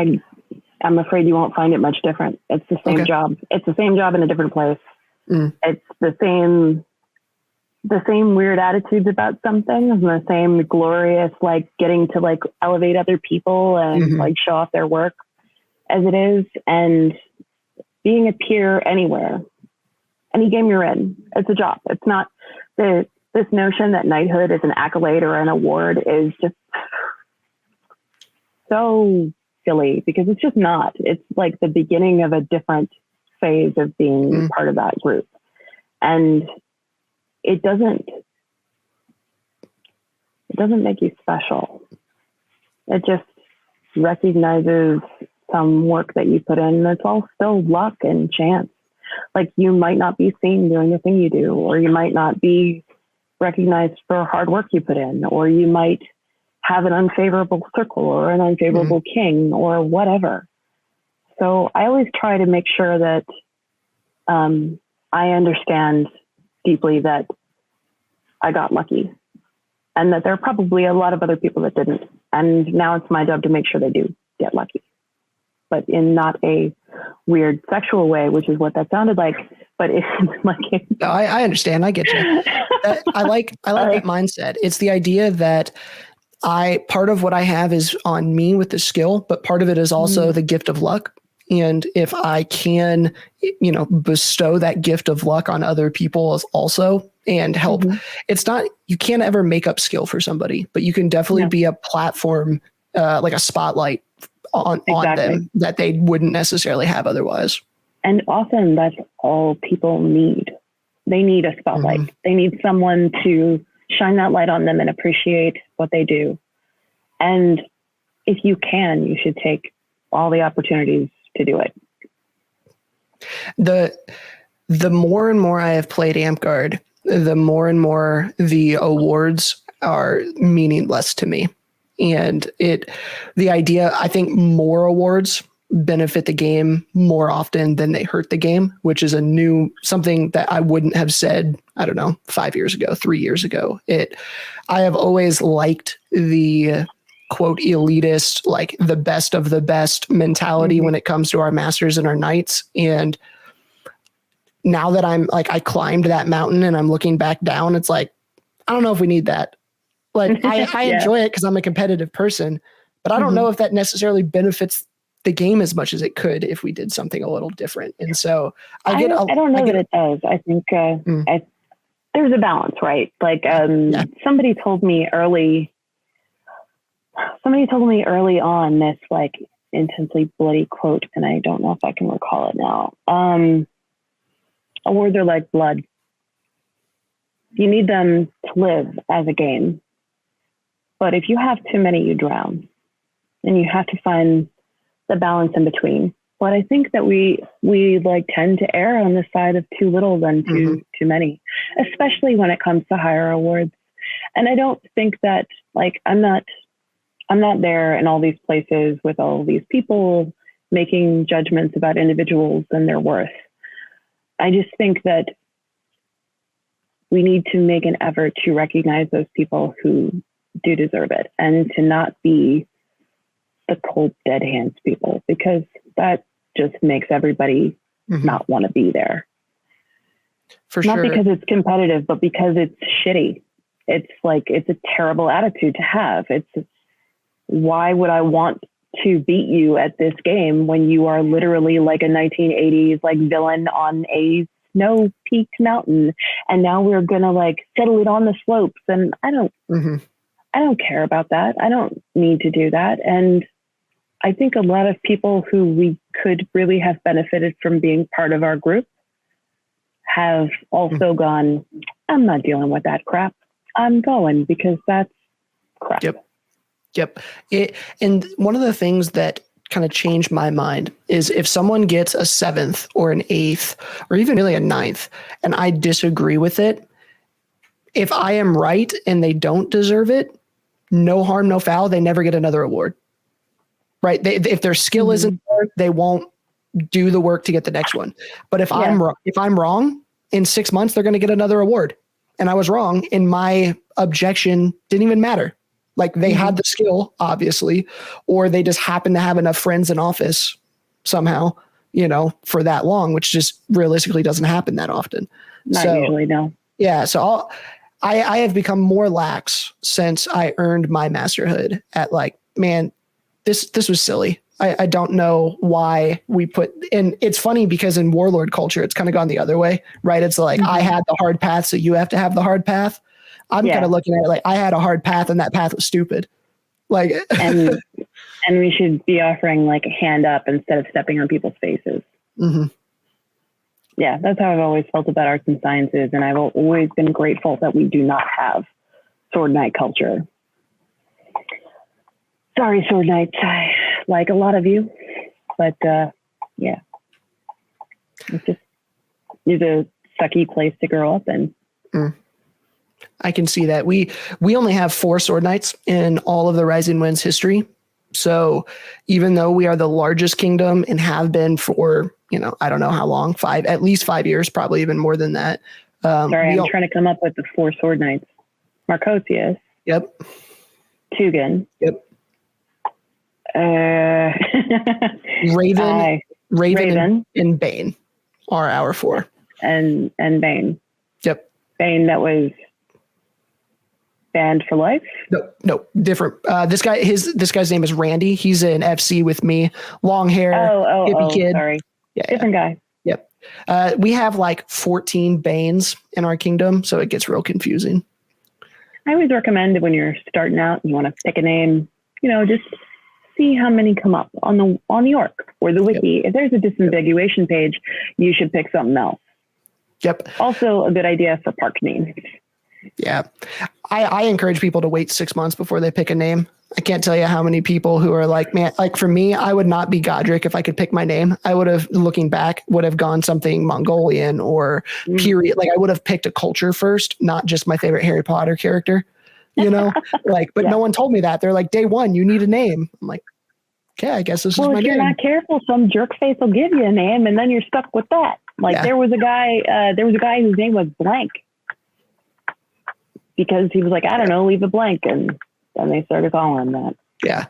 I'm afraid you won't find it much different. It's the same job. It's the same job in a different place. It's the same weird attitudes about something and the same glorious, like getting to like elevate other people and like show off their work as it is. And being a peer anywhere, any game you're in, it's a job. It's not this notion that knighthood is an accolade or an award is just so silly because it's just not. It's like the beginning of a different phase of being part of that group. And it doesn't make you special. It just recognizes some work that you put in. It's all still luck and chance. Like you might not be seen doing the thing you do, or you might not be recognized for hard work you put in, or you might have an unfavorable circle or an unfavorable king or whatever. So I always try to make sure that I understand deeply that I got lucky and that there are probably a lot of other people that didn't. And now it's my job to make sure they do get lucky, but in not a weird sexual way, which is what that sounded like. But it's like, no, I understand. I get you. I like that mindset. It's the idea that part of what I have is on me with the skill, but part of it is also the gift of luck. And if I can, bestow that gift of luck on other people also and help, it's not, you can't ever make up skill for somebody, but you can definitely be a platform, like a spotlight on them that they wouldn't necessarily have otherwise. And often that's all people need. They need a spotlight. They need someone to shine that light on them and appreciate what they do. And if you can, you should take all the opportunities to do it. The more and more I have played Amtgard, the more and more the awards are meaningless to me. And the idea, I think more awards benefit the game more often than they hurt the game, which is something that I wouldn't have said, 5 years ago, 3 years ago. I have always liked the quote elitist, like the best of the best mentality when it comes to our masters and our knights. And now that I'm like, I climbed that mountain and I'm looking back down, it's like, I don't know if we need that. Like I enjoy it because I'm a competitive person, but I don't know if that necessarily benefits the game as much as it could if we did something a little different. And so I don't know that it does. I think there's a balance, right? Like somebody told me early on this like intensely bloody quote, and I don't know if I can recall it now. Awards are like blood. You need them to live as a game. But if you have too many, you drown. And you have to find the balance in between. But I think that we like tend to err on the side of too little than too many, especially when it comes to higher awards. And I don't think that like I'm not there in all these places with all these people making judgments about individuals and their worth. I just think that we need to make an effort to recognize those people who do deserve it and to not be the cold dead hands people, because that just makes everybody not want to be there. For not sure. Because it's competitive, but because it's shitty. It's like, it's a terrible attitude to have. It's why would I want to beat you at this game when you are literally like a 1980s like villain on a snow-peaked mountain, and now we're gonna like settle it on the slopes? And I don't care about that. I don't need to do that. And I think a lot of people who we could really have benefited from being part of our group have also gone, I'm not dealing with that crap. I'm going because that's crap. Yep. And one of the things that kind of changed my mind is if someone gets a 7th or an 8th or even really a 9th and I disagree with it, if I am right and they don't deserve it, no harm, no foul, they never get another award. Right? If their skill isn't there, they won't do the work to get the next one. But if I'm wrong, in 6 months, they're going to get another award. And I was wrong, and my objection didn't even matter. Like they had the skill, obviously, or they just happened to have enough friends in office somehow, for that long, which just realistically doesn't happen that often. Not usually, no. Yeah. So I have become more lax since I earned my masterhood at like, man, this was silly. I don't know why we put in. It's funny because in warlord culture, it's kind of gone the other way, right? It's like I had the hard path, so you have to have the hard path. I'm kind of looking at it like I had a hard path and that path was stupid. Like, and we should be offering like a hand up instead of stepping on people's faces. Yeah, that's how I've always felt about arts and sciences. And I've always been grateful that we do not have sword knight culture. Sorry, sword knights. I like a lot of you. But yeah, it's just is a sucky place to grow up in. I can see that. We only have 4 sword knights in all of the Rising Winds history. So even though we are the largest kingdom and have been for, I don't know how long, at least 5 years, probably even more than that. Sorry, I'm trying to come up with the 4 sword knights. Marcosius. Yep. Tugan. Yep. Raven and Bane are our 4. And Bane. Yep. Bane that was banned for life? No, different. This guy's name is Randy. He's an FC with me. Long hair, hippie kid. Sorry. Yeah, different guy. Yep. We have like 14 Banes in our kingdom, so it gets real confusing. I always recommend when you're starting out, you want to pick a name, just see how many come up on the orc or the wiki. Yep. If there's a disambiguation page, you should pick something else. Yep. Also a good idea for park names. Yeah. I encourage people to wait 6 months before they pick a name. I can't tell you how many people who are like, man, like for me, I would not be Godric if I could pick my name. I would have, looking back, would have gone something Mongolian or period. Like I would have picked a culture first, not just my favorite Harry Potter character, but no one told me that. They're like, day one, you need a name. I'm like, okay, I guess this is my name. Well, if you're not careful, some jerk face will give you a name and then you're stuck with that. Like there was a guy whose name was Blank. Because he was like, I don't know, leave it blank. And then they started calling him that. Yeah.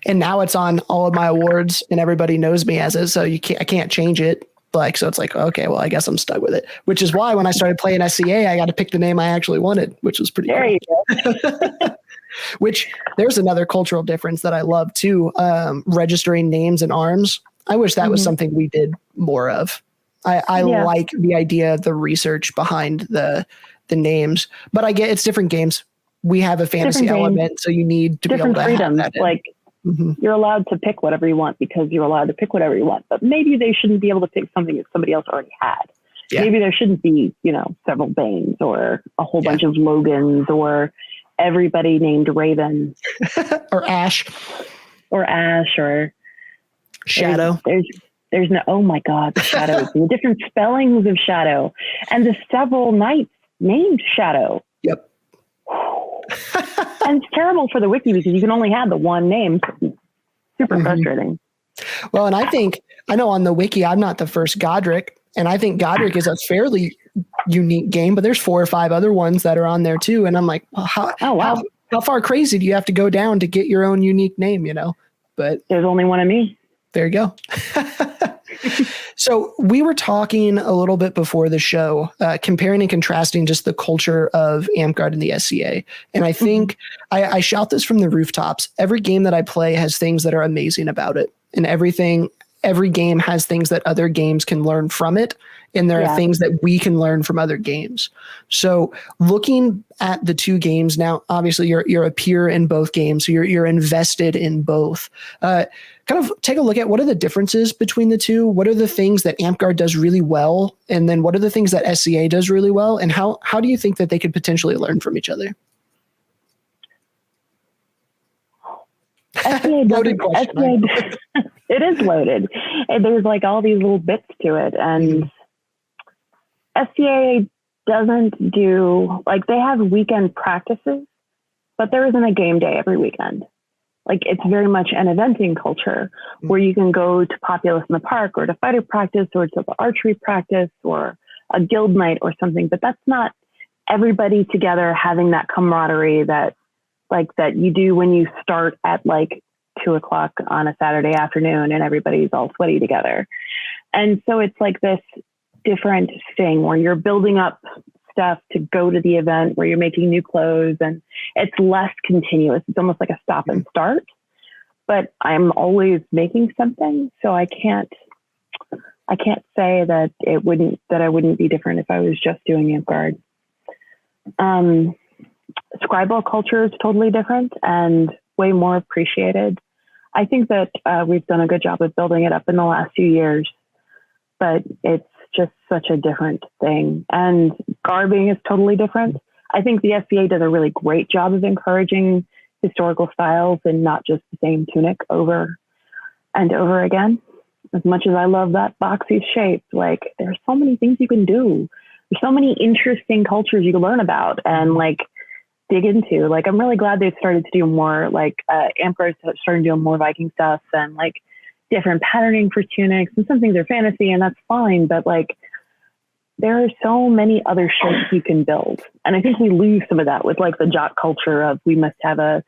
And now it's on all of my awards and everybody knows me as it. So I can't change it. So it's like, okay, well, I guess I'm stuck with it, which is why when I started playing SCA, I got to pick the name I actually wanted, which was pretty cool. You go. Which there's another cultural difference that I love too. Registering names and arms. I wish that was something we did more of. I like the idea of the research behind the names, but I get it's different games. We have a fantasy element, so you need to be able to freedoms. Have that like you're allowed to pick whatever you want because you're allowed to pick whatever you want. But maybe they shouldn't be able to pick something that somebody else already had. Yeah. Maybe there shouldn't be, several Banes or a whole bunch of Logans or everybody named Raven or Ash or Shadow. There's no. Oh my God, the shadows and the different spellings of Shadow and the several knights named Shadow. Yep. And it's terrible for the wiki because you can only have the one name. Super frustrating. Well, and I know on the wiki, I'm not the first Godric, and I think Godric is a fairly unique game, but there's 4 or 5 other ones that are on there too. And I'm like, how far crazy do you have to go down to get your own unique name, But there's only one of me. There you go. So we were talking a little bit before the show, comparing and contrasting just the culture of Amtgard and the SCA. And I think I shout this from the rooftops. Every game that I play has things that are amazing about it. And every game has things that other games can learn from it. And there are things that we can learn from other games. So looking at the 2 games now, obviously you're a peer in both games. So you're invested in both. Kind of take a look at what are the differences between the 2? What are the things that Amtgard does really well? And then what are the things that SCA does really well? And how do you think that they could potentially learn from each other? Loaded question. It is loaded. And there's like all these little bits to it. And SCA doesn't do, like they have weekend practices, but there isn't a game day every weekend. Like it's very much an eventing culture where you can go to Populous in the Park or to fighter practice or to the archery practice or a guild night or something. But that's not everybody together having that camaraderie that you do when you start at like 2:00 on a Saturday afternoon and everybody's all sweaty together. And so it's like this different thing where you're building up stuff to go to the event where you're making new clothes and it's less continuous. It's almost like a stop and start, but I'm always making something. So I can't say that I wouldn't be different if I was just doing Amtgard. Scribal culture is totally different and way more appreciated. I think that we've done a good job of building it up in the last few years, but it's just such a different thing. And garbing is totally different. I think the SCA does a really great job of encouraging historical styles and not just the same tunic over and over again. as much as I love that boxy shape, like there's so many things you can do. There's so many interesting cultures you can learn about and like dig into. Like, I'm really glad they've started to do more, like Amtgard started doing more Viking stuff and like different patterning for tunics, and some things are fantasy and that's fine. But like, there are so many other shapes you can build. And I think we lose some of that with like the jock culture of we must have a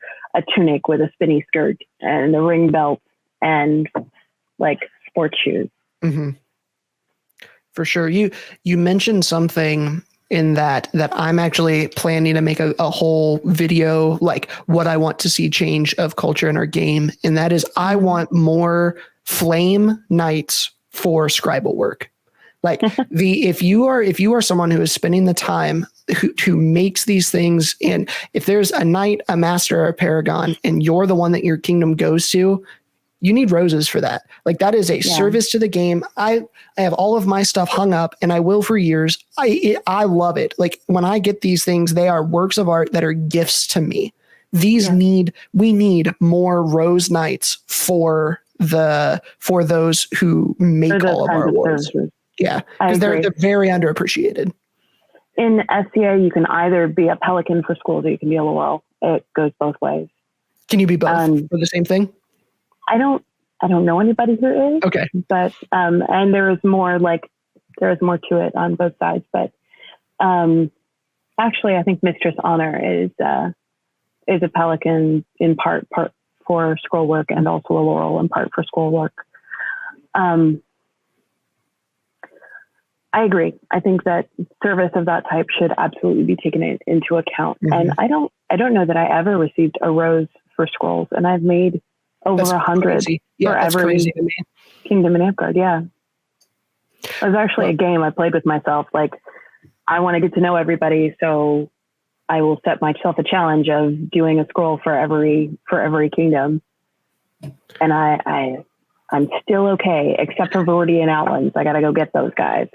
tunic with a spinny skirt and a ring belt and like sports shoes. Mm-hmm. For sure. You mentioned something in that I'm actually planning to make a whole video, like what I want to see change of culture in our game. And that is, I want more flame knights for scribal work. Like if you are someone who is spending the time who makes these things, and if there's a knight, a master, or a paragon, and you're the one that your kingdom goes to, you need roses for that. Like, that is a service to the game. I have all of my stuff hung up, and I will for years. I love it. Like, when I get these things, they are works of art that are gifts to me. We need more rose knights for those who make all of our awards. Yeah, because they're very underappreciated. In SCA, you can either be a pelican for schools or you can be a Laurel. It goes both ways. Can you be both for the same thing? I don't know anybody who is. Okay. But and there is more to it on both sides. But actually, I think Mistress Honor is a pelican in part for scroll work, and also a Laurel in part for scroll work. I agree. I think that service of that type should absolutely be taken into account. Mm-hmm. And I don't know that I ever received a rose for scrolls, and I've made over 100 for every kingdom in Amtgard. Yeah. It was actually a game I played with myself. Like, I want to get to know everybody, so I will set myself a challenge of doing a scroll for every kingdom. And I'm still okay, except for Vordi and Outlands. I got to go get those guys.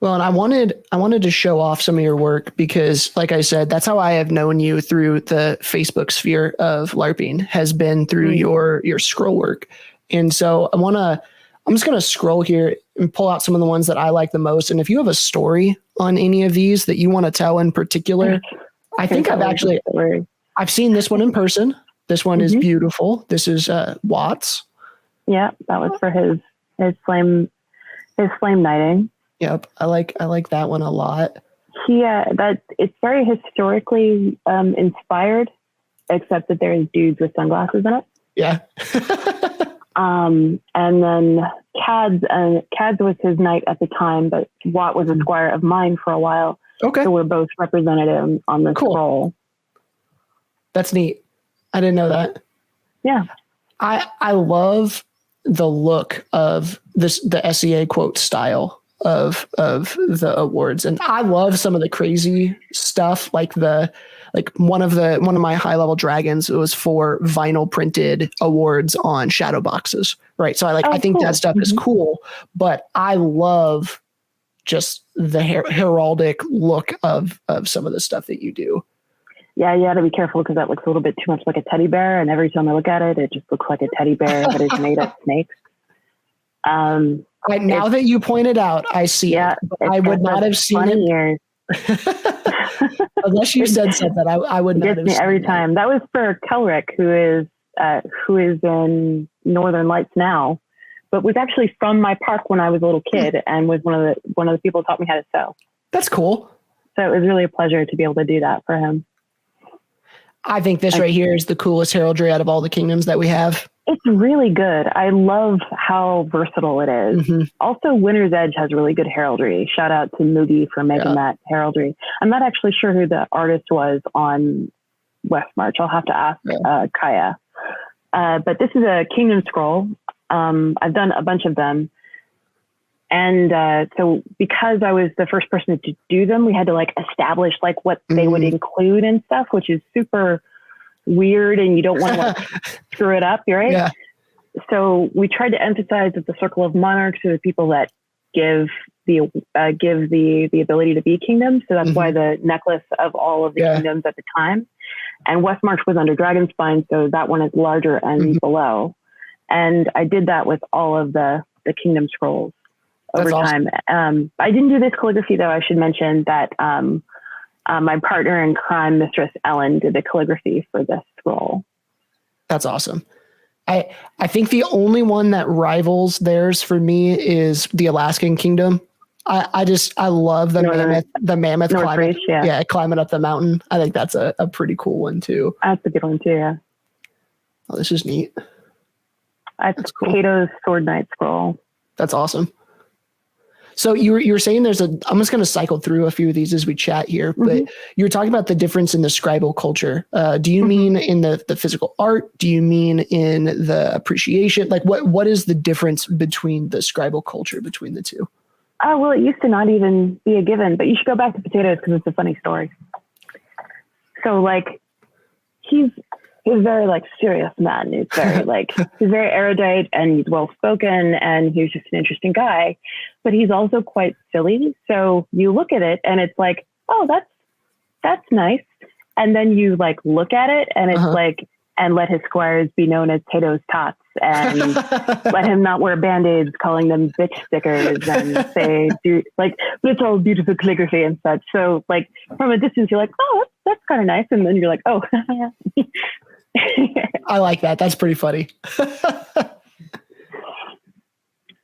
Well, and I wanted to show off some of your work because, like I said, that's how I have known you through the Facebook sphere of LARPing, has been through your scroll work. And so I'm just going to scroll here and pull out some of the ones that I like the most. And if you have a story on any of these that you want to tell in particular, I think I've seen this one in person. This one is beautiful. This is Watts. Yeah, that was for his flame knighting. Yep, I like that one a lot. It's very historically inspired, except that there's dudes with sunglasses in it. Yeah. And then Cad's was his knight at the time, but Watt was a squire of mine for a while. Okay. So we're both represented on the scroll. That's neat. I didn't know that. Yeah. I love the look of the SCA quote style of the awards, and I love some of the crazy stuff, like one of my high level dragons. It was for vinyl printed awards on shadow boxes, right? So I think that stuff is cool, but I love just the heraldic look of some of the stuff that you do. Yeah, you got to be careful because that looks a little bit too much like a teddy bear, and every time I look at it, it just looks like a teddy bear that is made of snakes. Now that you pointed out, I see it. I would not have seen it. Unless you said something, I would not have seen it. Every time. That was for Kelric, who is in Northern Lights now, but was actually from my park when I was a little kid and was one of the people who taught me how to sew. That's cool. So it was really a pleasure to be able to do that for him. I think this right here is the coolest heraldry out of all the kingdoms that we have. It's really good. I love how versatile it is. Mm-hmm. Also, Winter's Edge has really good heraldry. Shout out to Moogie for making that heraldry. I'm not actually sure who the artist was on West March. I'll have to ask Kaya. But this is a kingdom scroll. I've done a bunch of them. And so because I was the first person to do them, we had to establish what they would include and stuff, which is super weird, and you don't want to screw it up, right? Yeah. So we tried to emphasize that the Circle of Monarchs are the people that give the ability to be kingdoms. So that's why the necklace of all of the kingdoms at the time. And West March was under Dragonspine, so that one is larger and below. And I did that with all of the Kingdom Scrolls over awesome. time. I didn't do this calligraphy, though. I should mention that my partner in crime, Mistress Ellen, did the calligraphy for this scroll. That's awesome. I think the only one that rivals theirs for me is the Alaskan Kingdom. I love the mammoth climbing. Climbing up the mountain. I think that's a pretty cool one too. That's a good one too, yeah. Oh, this is neat. That's cool. Cato's Sword Knight scroll. That's awesome. So you were saying I'm just going to cycle through a few of these as we chat here, but you were talking about the difference in the scribal culture. Do you mean in the physical art? Do you mean in the appreciation? Like what is the difference between the scribal culture between the two? Oh, well, it used to not even be a given, but you should go back to potatoes because it's a funny story. So like he's very like serious man. He's very like, he's very erudite and he's well-spoken and he's just an interesting guy, but he's also quite silly. So you look at it and it's like, oh, that's nice. And then you like look at it and it's like, and let his squires be known as Tato's tots and let him not wear band-aids, calling them bitch stickers and say, but it's all beautiful calligraphy and such. So like from a distance, you're like, oh, that's kind of nice. And then you're like, oh, yeah. I like that. That's pretty funny.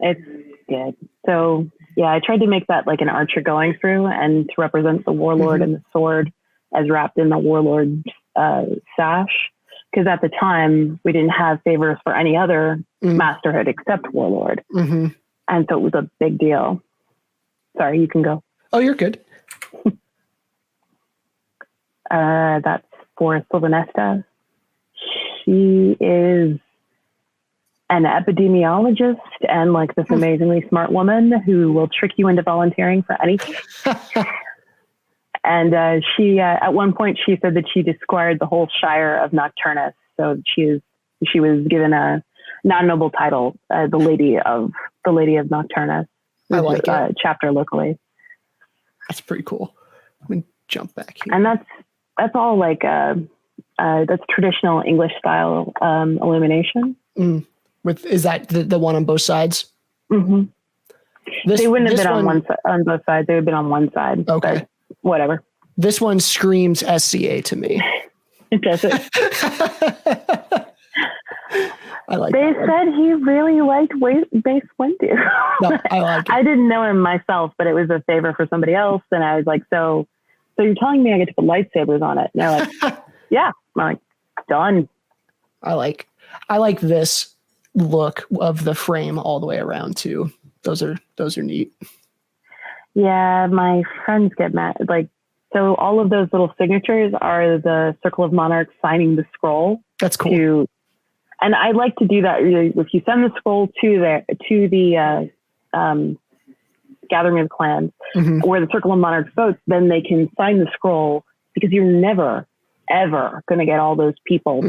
It's good. So yeah, I tried to make that like an archer going through and to represent the warlord and the sword as wrapped in the warlord sash. Because at the time we didn't have favors for any other masterhood except warlord. And so it was a big deal. Sorry, you can go. Oh, you're good. That's for Sylvanesta. She is an epidemiologist and like this amazingly smart woman who will trick you into volunteering for anything. And she, at one point, she said that she desquired the whole Shire of Nocturnus. So she was given a non-noble title, the Lady of Nocturnus. I like it. Chapter locally. That's pretty cool. Let me jump back here. And that's all like that's traditional English style illumination. Is that the one on both sides? They wouldn't have been on both sides. They would have been on one side. Okay. Whatever. This one screams SCA to me. It doesn't. I like. They said he really liked Mace Windu. No, I like it. I didn't know him myself, but it was a favor for somebody else, and I was like, so you're telling me I get to put lightsabers on it? And they're like, yeah. I'm like, done. I like this look of the frame all the way around too. Those are neat. Yeah, my friends get mad. Like, so all of those little signatures are the Circle of Monarchs signing the scroll. That's cool. And I like to do that. If you send the scroll to the Gathering of Clans, where the Circle of Monarchs votes, then they can sign the scroll because you're never, ever going to get all those people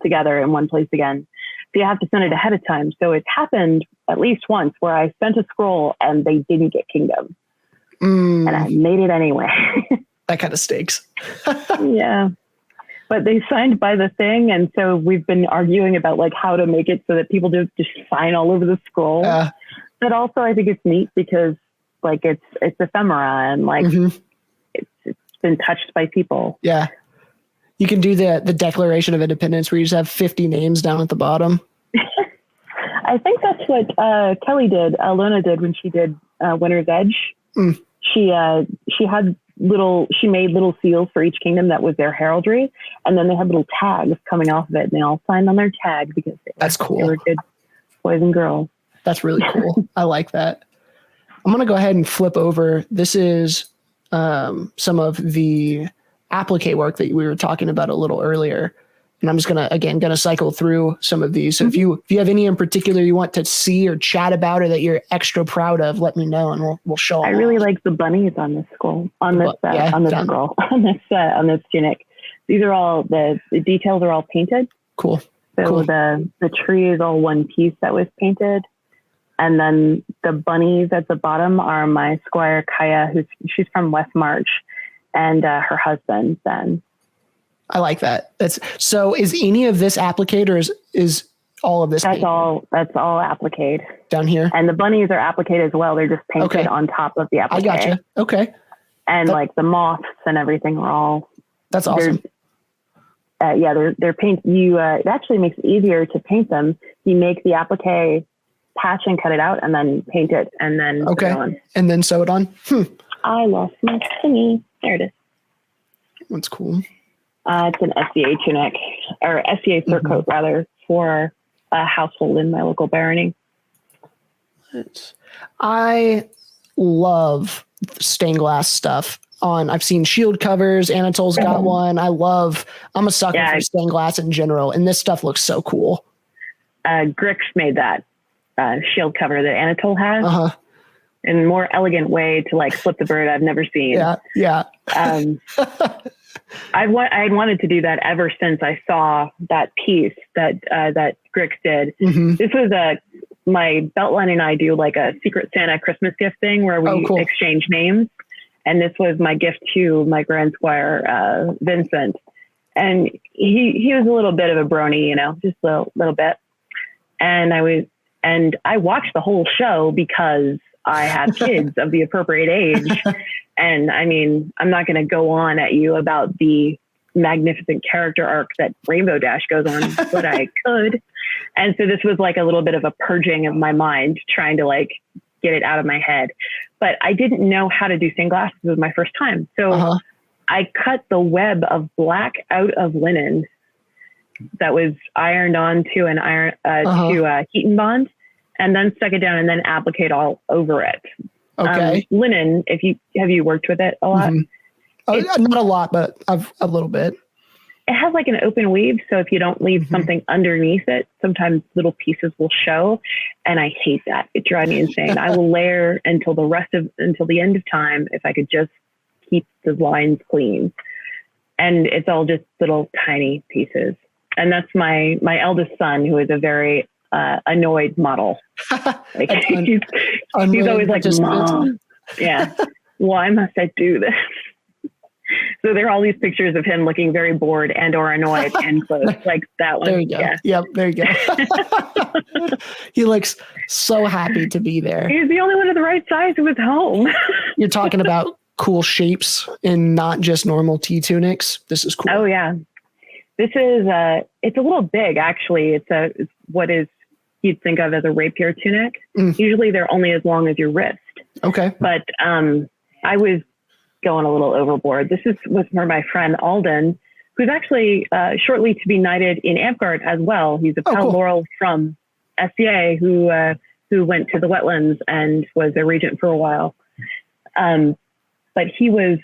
together in one place again. So you have to send it ahead of time. So it's happened at least once where I sent a scroll and they didn't get Kingdom. And I made it anyway. That kind of stinks. Yeah. But they signed by the thing. And so we've been arguing about like how to make it so that people don't just sign all over the scroll. But also I think it's neat because like it's ephemera and like it's been touched by people. Yeah. You can do the Declaration of Independence where you just have 50 names down at the bottom. I think that's what Kelly did. Lona did when she did Winter's Edge. She made little seals for each kingdom that was their heraldry, and then they had little tags coming off of it, and they all signed on their tag because that's cool. They were good boys and girls. That's really cool. I like that. I'm gonna go ahead and flip over. This is some of the applique work that we were talking about a little earlier. And I'm just gonna cycle through some of these. So if you have any in particular you want to see or chat about or that you're extra proud of, let me know and we'll show them. I really like the bunnies on this scroll, on this tunic. These are all the details are all painted. Cool. So cool. The tree is all one piece that was painted. And then the bunnies at the bottom are my squire Kaya, she's from West March, and her husband Ben. I like that. So is any of this appliqued or is All of this. That's all appliqued Down here. And the bunnies are appliqued as well. They're just painted on top of the applique. I gotcha. Okay. And like the moths and everything are all. That's awesome. They're paint. It actually makes it easier to paint them. You make the applique, patch and cut it out, and then paint it, and then put it on. And then sew it on. I lost my thingy. There it is. That's cool. It's an SCA tunic, or SCA surcoat rather, for a household in my local barony. I love stained glass stuff. I've seen shield covers. Anatol's got one. I'm a sucker for stained glass in general, and this stuff looks so cool. Grix made that shield cover that Anatol has. In a more elegant way to like flip the bird I've never seen. Yeah. I had wanted to do that ever since I saw that piece that Grix did. This was my Beltline and I do like a Secret Santa Christmas gift thing where we exchange names. And this was my gift to my Grand Squire, Vincent. And he was a little bit of a brony, just a little bit. And I watched the whole show because I have kids of the appropriate age. And I mean, I'm not going to go on at you about the magnificent character arc that Rainbow Dash goes on, but I could. And so this was like a little bit of a purging of my mind, trying to like get it out of my head. But I didn't know how to do stained glass. It was my first time. So I cut the web of black out of linen that was ironed on to to heat and bond, and then stuck it down and then appliqued all over it. Linen, have you worked with it a lot? Not a lot, but a little bit. It has like an open weave. So if you don't leave something underneath it, sometimes little pieces will show. And I hate that. It drives me insane. I will layer until the end of time if I could just keep the lines clean. And it's all just little tiny pieces. And that's my eldest son, who is a very annoyed model. Like he's always like, Mom, why must I do this? So there are all these pictures of him looking very bored and or annoyed and close, like that one. There you go. Yeah. Yep, there you go. He looks so happy to be there. He's the only one of the right size who was home. You're talking about cool shapes and not just normal tea tunics. This is cool. Oh yeah. This is it's a little big actually. It's what is you'd think of as a rapier tunic. Usually they're only as long as your wrist. Okay. But I was going a little overboard. This was for my friend Alden, who's actually shortly to be knighted in Amtgard as well. He's a pal Laurel from SCA who went to the wetlands and was a regent for a while. But he was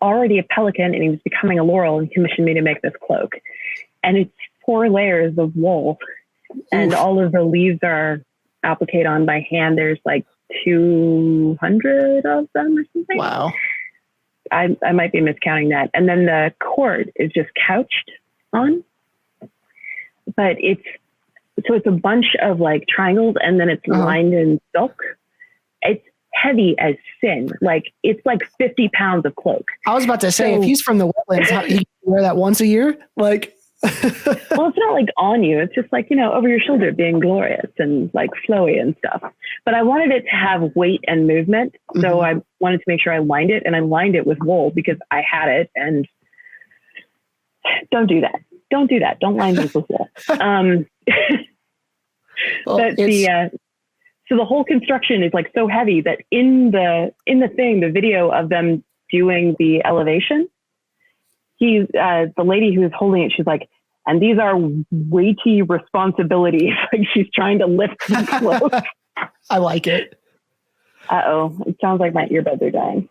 already a pelican and he was becoming a Laurel and commissioned me to make this cloak. And it's 4 layers of wool. And all of the leaves are appliqued on by hand. There's like 200 of them or something. Wow. I might be miscounting that. And then the cord is just couched on. But it's a bunch of like triangles and then it's lined in silk. It's heavy as sin. Like it's like 50 pounds of cloak. I was about to say, if he's from the wetlands, he can wear that once a year? Like well, it's not like on you. It's just like, over your shoulder being glorious and like flowy and stuff. But I wanted it to have weight and movement. So I wanted to make sure I lined it, and I lined it with wool because I had it. And don't do that. Don't do that. Don't line things with wool. Well, but so the whole construction is like so heavy that in the video of them doing the elevation, the lady who's holding it, she's like, and these are weighty responsibilities. Like she's trying to lift the cloak. I like it. Uh-oh. It sounds like my earbuds are dying.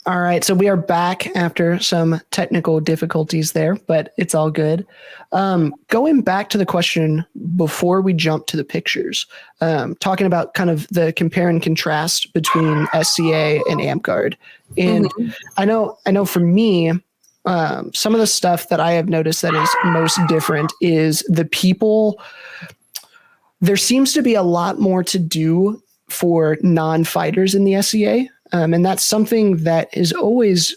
All right. So we are back after some technical difficulties there, but it's all good. Going back to the question before we jump to the pictures, talking about kind of the compare and contrast between SCA and Amtgard. And I know for me, some of the stuff that I have noticed that is most different is the people. There seems to be a lot more to do for non-fighters in the SCA. And that's something that is always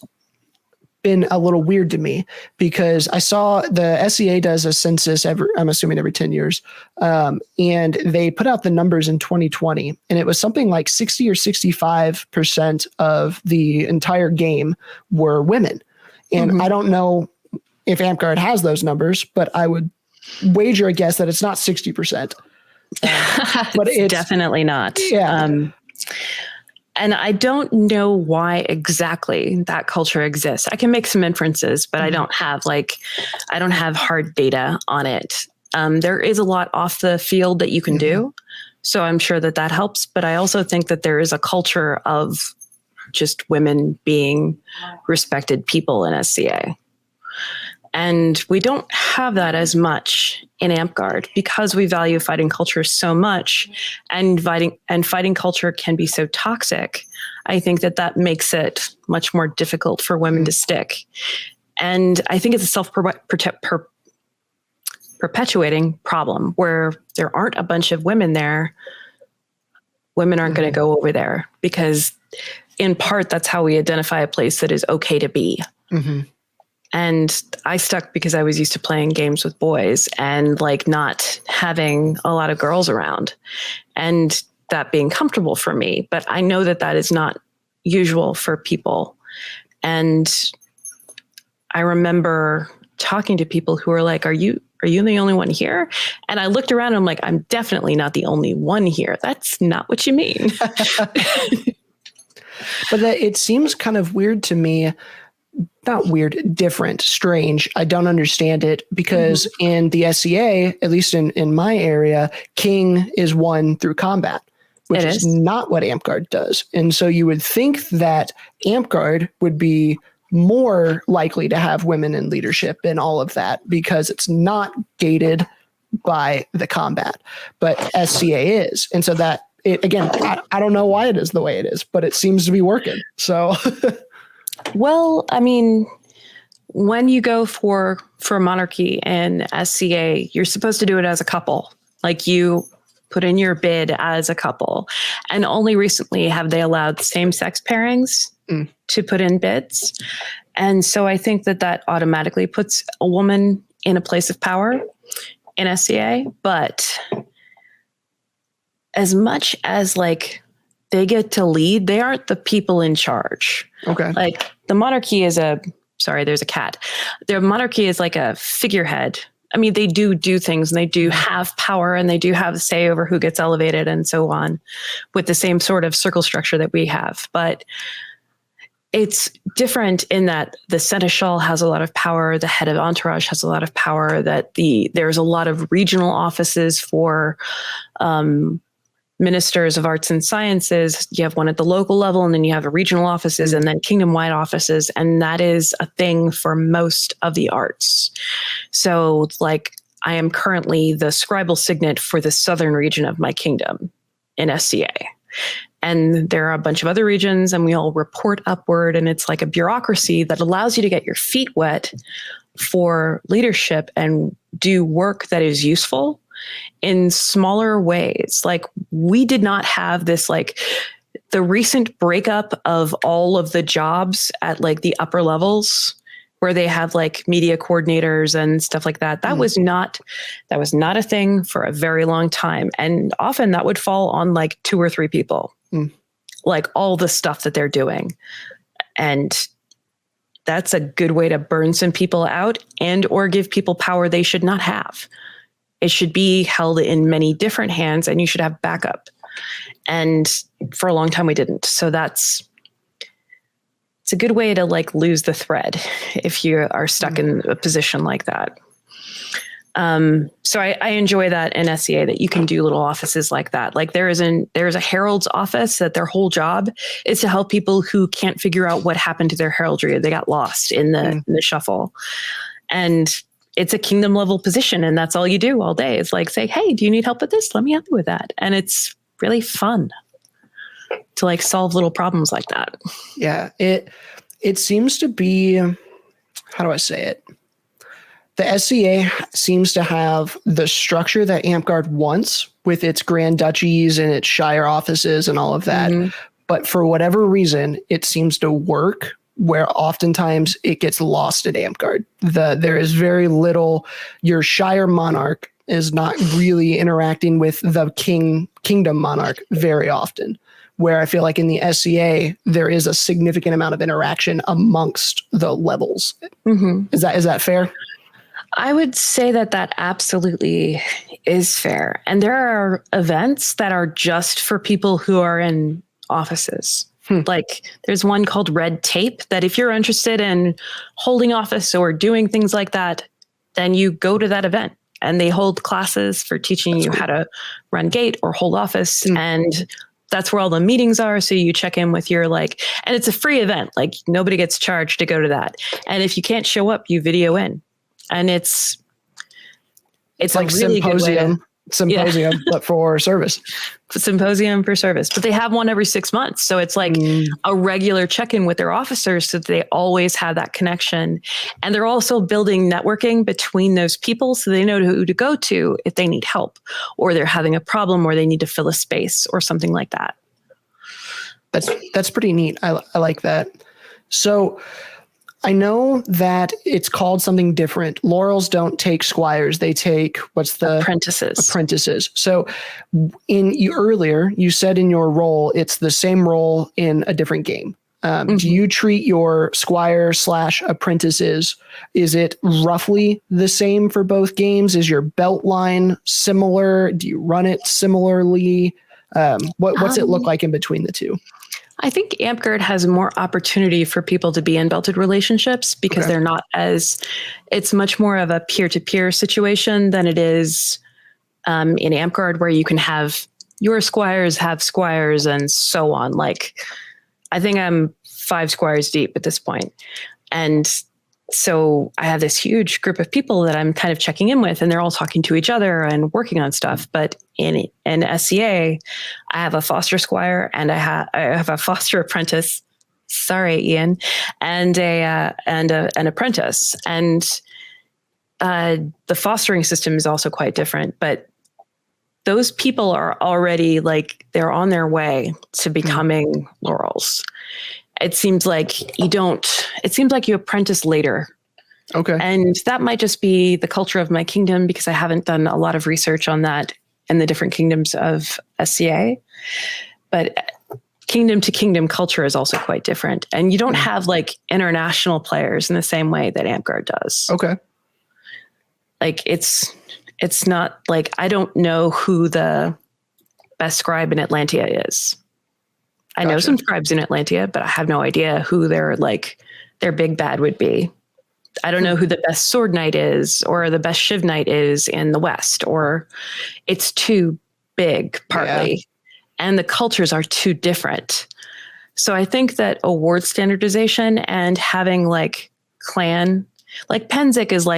been a little weird to me because I saw the SCA does a census I'm assuming every 10 years. And they put out the numbers in 2020 and it was something like 60 or 65% of the entire game were women. And I don't know if Amtgard has those numbers, but I would wager a guess that it's not 60%. But it's definitely not. Yeah. And I don't know why exactly that culture exists. I can make some inferences, but I don't have hard data on it. There is a lot off the field that you can do. So I'm sure that helps. But I also think that there is a culture of just women being respected people in SCA. And we don't have that as much in Amtgard because we value fighting culture so much, and fighting culture can be so toxic. I think that makes it much more difficult for women to stick. And I think it's a self-perpetuating problem where there aren't a bunch of women there. Women aren't going to go over there because in part, that's how we identify a place that is okay to be. And I stuck because I was used to playing games with boys and like not having a lot of girls around and that being comfortable for me. But I know that is not usual for people. And I remember talking to people who were like, are you the only one here? And I looked around and I'm like, I'm definitely not the only one here. That's not what you mean. But it seems kind of weird to me. Not weird, different, strange. I don't understand it because in the SCA, at least in my area, king is won through combat, which is not what Amtgard does. And so you would think that Amtgard would be more likely to have women in leadership and all of that because it's not gated by the combat, but SCA is. And so that, again, I don't know why it is the way it is, but it seems to be working. So... Well, I mean, when you go for monarchy and SCA, you're supposed to do it as a couple. Like you put in your bid as a couple. And only recently have they allowed same-sex pairings to put in bids. And so I think that automatically puts a woman in a place of power in SCA. But as much as like they get to lead, they aren't the people in charge. Okay. Like the monarchy is there's a cat. Their monarchy is like a figurehead. I mean, they do things and they do have power and they do have a say over who gets elevated and so on with the same sort of circle structure that we have. But it's different in that the seneschal has a lot of power. The head of entourage has a lot of power. That there's a lot of regional offices for, ministers of arts and sciences. You have one at the local level and then you have regional offices and then kingdom-wide offices. And that is a thing for most of the arts. So like I am currently the scribal signet for the southern region of my kingdom in SCA. And there are a bunch of other regions and we all report upward and it's like a bureaucracy that allows you to get your feet wet for leadership and do work that is useful in smaller ways. Like we did not have this, like the recent breakup of all of the jobs at like the upper levels where they have like media coordinators and stuff like that. That was not a thing for a very long time. And often that would fall on like 2 or 3 people, like all the stuff that they're doing. And that's a good way to burn some people out and or give people power they should not have. It should be held in many different hands and you should have backup. And for a long time we didn't. So it's a good way to like lose the thread if you are stuck in a position like that. So I enjoy that in SCA that you can do little offices like that. Like there's a herald's office that their whole job is to help people who can't figure out what happened to their heraldry. They got lost in the shuffle. And it's a kingdom level position and that's all you do all day. It's like say, hey, do you need help with this? Let me help you with that. And it's really fun to like solve little problems like that. Yeah. It seems to be, how do I say it? The SCA seems to have the structure that Amtgard wants with its grand duchies and its shire offices and all of that. But for whatever reason, it seems to work where oftentimes it gets lost at Amtgard. There is very little. Your Shire monarch is not really interacting with the kingdom monarch very often, where I feel like in the SCA, there is a significant amount of interaction amongst the levels. Mm-hmm. Is that fair? I would say that absolutely is fair. And there are events that are just for people who are in offices. Like there's one called Red Tape that if you're interested in holding office or doing things like that, then you go to that event, and they hold classes for teaching you how to run gate or hold office. And that's where all the meetings are. So you check in with your and it's a free event. Like nobody gets charged to go to that. And if you can't show up, you video in, and it's like a really Symposium, but for service. Symposium for service. But they have one every 6 months. So it's like a regular check-in with their officers so that they always have that connection. And they're also building networking between those people so they know who to go to if they need help, or they're having a problem, or they need to fill a space or something like that. That's pretty neat. I like that. So I know that it's called something different. Laurels don't take squires; they take apprentices. So, earlier you said in your role, it's the same role in a different game. Do you treat your squire/apprentices? Is it roughly the same for both games? Is your belt line similar? Do you run it similarly? What's it look like in between the two? I think Amtgard has more opportunity for people to be in belted relationships because they're not it's much more of a peer-to-peer situation than it is in Amtgard, where you can have your squires have squires and so on. Like, I think I'm 5 squires deep at this point. And so I have this huge group of people that I'm kind of checking in with, and they're all talking to each other and working on stuff. But in SCA, I have a foster squire and I have a foster apprentice. Sorry, Ian, and an apprentice. And the fostering system is also quite different. But those people are already they're on their way to becoming Laurels. It seems like you apprentice later. Okay. And that might just be the culture of my kingdom, because I haven't done a lot of research on that in the different kingdoms of SCA. But kingdom to kingdom culture is also quite different. And you don't have international players in the same way that Amtgard does. Okay. It's not I don't know who the best scribe in Atlantia is. I know some scribes in Atlantia, but I have no idea who their big bad would be. I don't know who the best sword knight is, or the best shiv knight is in the West, or it's too big partly. And the cultures are too different. So I think that award standardization and having clan, Penzik is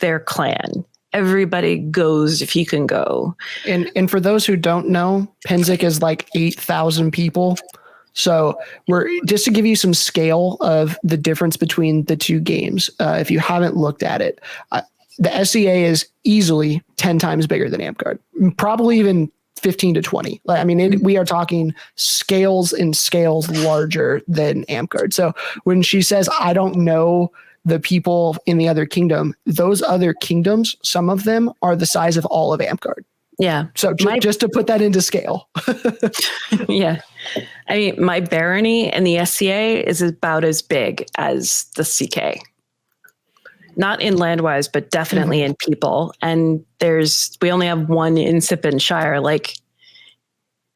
their clan. Everybody goes if you can go. And for those who don't know, Penzik is 8,000 people. So we're just to give you some scale of the difference between the two games. If you haven't looked at it, the SCA is easily 10 times bigger than Amtgard, probably even 15 to 20. We are talking scales and scales larger than Amtgard. So when she says, I don't know the people in the other kingdom, those other kingdoms, some of them are the size of all of Amtgard. Yeah. So just to put that into scale. Yeah. My barony in the SCA is about as big as the CK. Not in land-wise, but definitely in people. And we only have one incipient shire,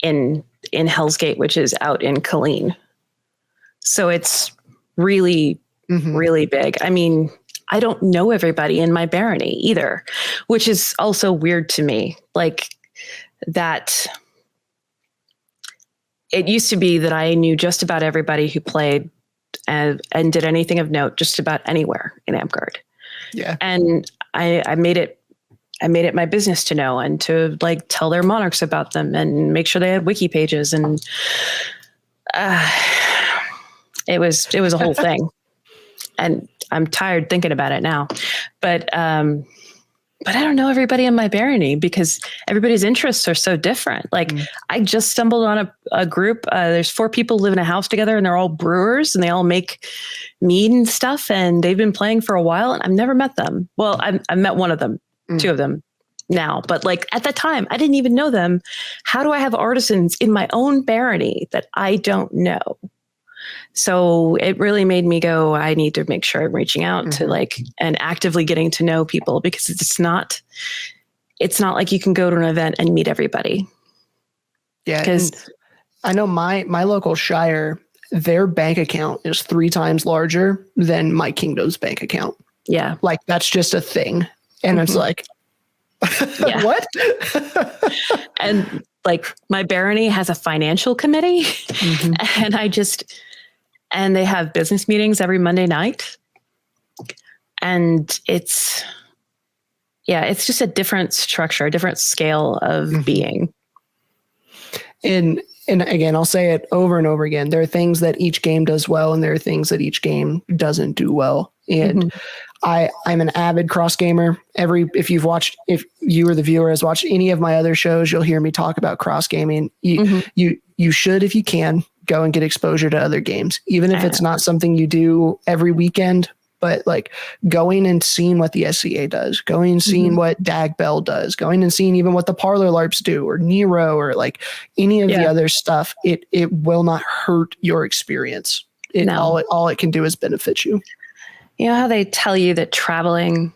in Hell's Gate, which is out in Colleen. So it's really really big. I don't know everybody in my barony either, which is also weird to me. That it used to be that I knew just about everybody who played and did anything of note just about anywhere in Amtgard. Yeah. And I made it my business to know and to tell their monarchs about them and make sure they had wiki pages. And it was a whole thing. And I'm tired thinking about it now, but but I don't know everybody in my barony because everybody's interests are so different. Like I just stumbled on a group. There's 4 people live in a house together and they're all brewers and they all make mead and stuff. And they've been playing for a while and I've never met them. Well, I've met one of them, 2 of them now, but like at that time, I didn't even know them. How do I have artisans in my own barony that I don't know? So it really made me go, I need to make sure I'm reaching out to like and actively getting to know people because it's not like you can go to an event and meet everybody. Yeah. Because I know my local shire, their bank account is 3 times larger than my kingdom's bank account. Yeah. Like that's just a thing. And it's like, what? And like my barony has a financial committee and they have business meetings every Monday night. And it's just a different structure, a different scale of being. And again, I'll say it over and over again. There are things that each game does well, and there are things that each game doesn't do well. And I'm an avid cross gamer. If you or the viewer has watched any of my other shows, you'll hear me talk about cross gaming. You should, if you can, go and get exposure to other games, even if it's not something you do every weekend. But like going and seeing what the SCA does, going and seeing what Dag Bell does, going and seeing even what the Parlor Larps do, or Nero, or like any of the other stuff, it will not hurt your experience. All it can do is benefit you. You know how they tell you that traveling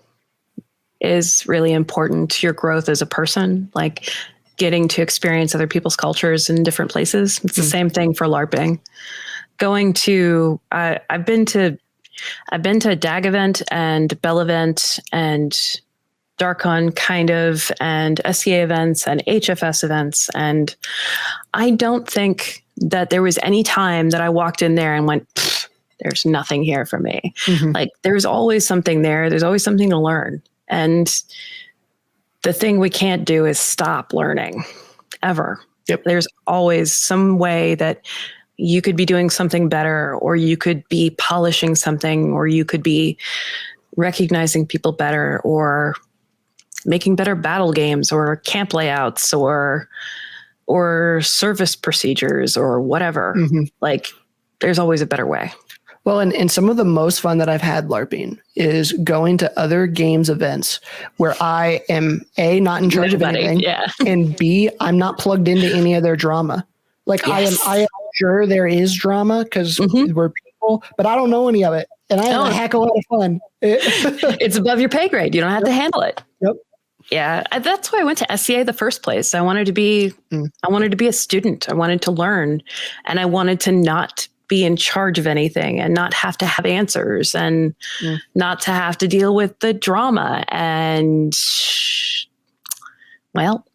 is really important to your growth as a person, like getting to experience other people's cultures in different places. It's the same thing for LARPing. I've been to a DAG event and Bell event and Darkon kind of, and SCA events and HFS events. And I don't think that there was any time that I walked in there and went, there's nothing here for me. Like there's always something there. There's always something to learn. And the thing we can't do is stop learning ever. Yep. There's always some way that you could be doing something better, or you could be polishing something, or you could be recognizing people better, or making better battle games, or camp layouts, or service procedures, or whatever. Like there's always a better way. Well, and some of the most fun that I've had LARPing is going to other games events where I am A, not in charge of anything, and B, I'm not plugged into any of their drama. Like I am sure there is drama because we're people, but I don't know any of it. And I have a heck of a lot of fun. It's above your pay grade. You don't have to handle it. Yep. Yeah. That's why I went to SCA the first place. I wanted to be a student. I wanted to learn, and I wanted to not be in charge of anything and not have to have answers and not to have to deal with the drama. And well,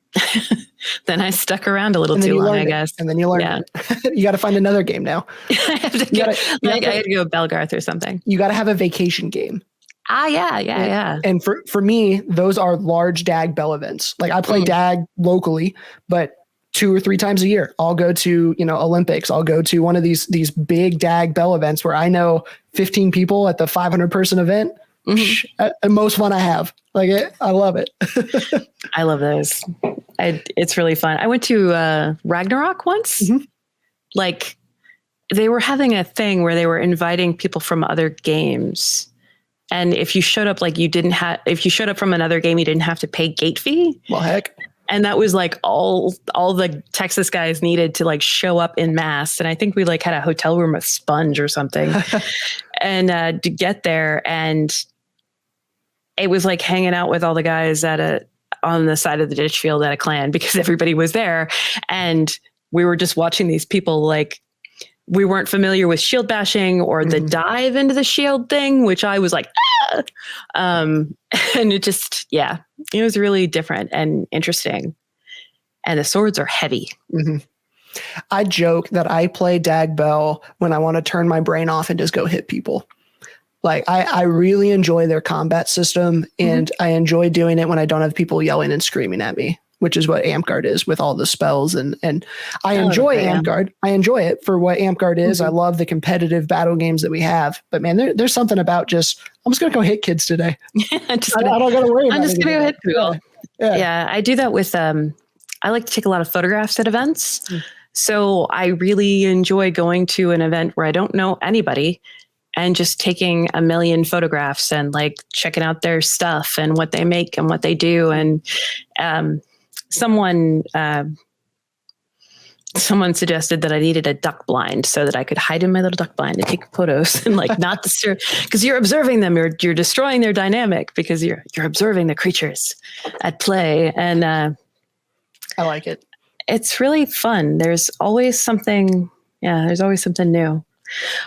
then I stuck around a little too long, I guess. And then you learn it. You got to find another game now. I had to go Belgarth or something. You got to have a vacation game. Yeah. And for me, those are large DAG Bell events. Like I play DAG locally, but 2 or 3 times a year, I'll go to, Olympics. I'll go to one of these big DAG Bell events where I know 15 people at the 500 person event. The most fun I have. Like I love it. I love those. It's really fun. I went to Ragnarok once. Like they were having a thing where they were inviting people from other games. And if you showed up if you showed up from another game, you didn't have to pay gate fee. Well, heck. And that was like all the Texas guys needed to like show up in mass. And I think we like had a hotel room with sponge or something and to get there. And it was like hanging out with all the guys on the side of the ditch field at a clan because everybody was there. And we were just watching these people. Like we weren't familiar with shield bashing or the dive into the shield thing, which I was like, and it just, it was really different and interesting. And the swords are heavy. I joke that I play Dag Bell when I want to turn my brain off and just go hit people. Like I really enjoy their combat system, and I enjoy doing it when I don't have people yelling and screaming at me. which is what Amtgard is with all the spells. And I enjoy Amtgard. I enjoy it for what Amtgard is. I love the competitive battle games that we have. But man, there's something about just, I'm just going to go hit kids today. I don't got to worry about it. I'm just going to go hit people. Yeah, I do that with, I like to take a lot of photographs at events. So I really enjoy going to an event where I don't know anybody and just taking a million photographs and like checking out their stuff and what they make and what they do. And someone suggested that I needed a duck blind so that I could hide in my little duck blind and take photos and like not disturb, because you're observing them, you're destroying their dynamic because you're observing the creatures at play. And I like it. It's really fun. There's always something new.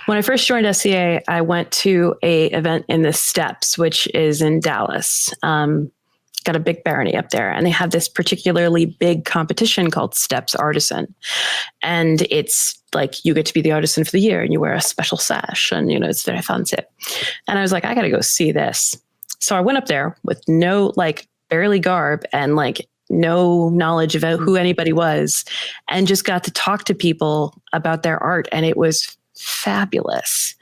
When I first joined SCA, I went to a event in the Steppes, which is in Dallas. Got a big barony up there, and they have this particularly big competition called Steppes Artisan. And it's like you get to be the artisan for the year, and you wear a special sash, and it's very fancy. And I was like, I got to go see this. So I went up there with no barely garb and no knowledge about who anybody was, and just got to talk to people about their art, and it was fabulous.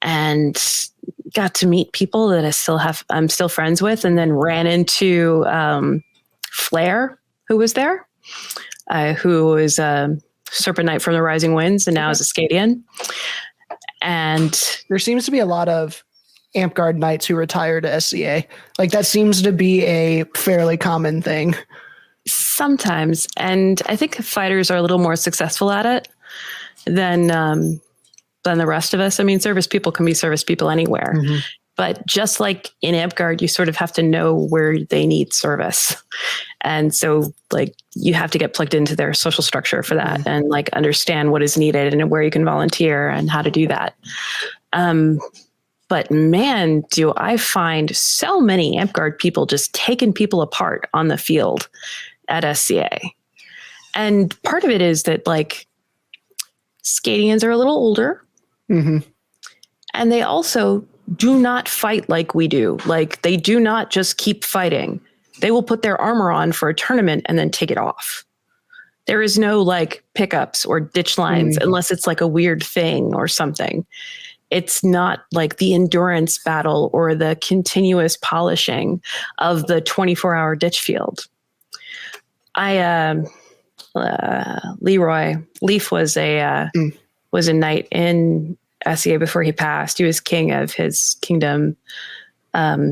And got to meet people that I'm still friends with, and then ran into Flair, who was there, who is a Serpent Knight from the Rising Winds, and now is a Scadian. And there seems to be a lot of Amtgard Knights who retire to SCA. That seems to be a fairly common thing. Sometimes. And I think fighters are a little more successful at it than the rest of us. I mean, service people can be service people anywhere. Mm-hmm. But just like in Amtgard, you sort of have to know where they need service. And so you have to get plugged into their social structure for that, mm-hmm. and understand what is needed and where you can volunteer and how to do that. But man, do I find so many Amtgard people just taking people apart on the field at SCA. And part of it is that Scadians are a little older. Mm-hmm. And they also do not fight like we do. They do not just keep fighting. They will put their armor on for a tournament and then take it off. There is no pickups or ditch lines unless it's a weird thing or something. It's not the endurance battle or the continuous polishing of the 24-hour ditch field. Leaf was a knight in SCA before he passed. He was king of his kingdom. Kaid,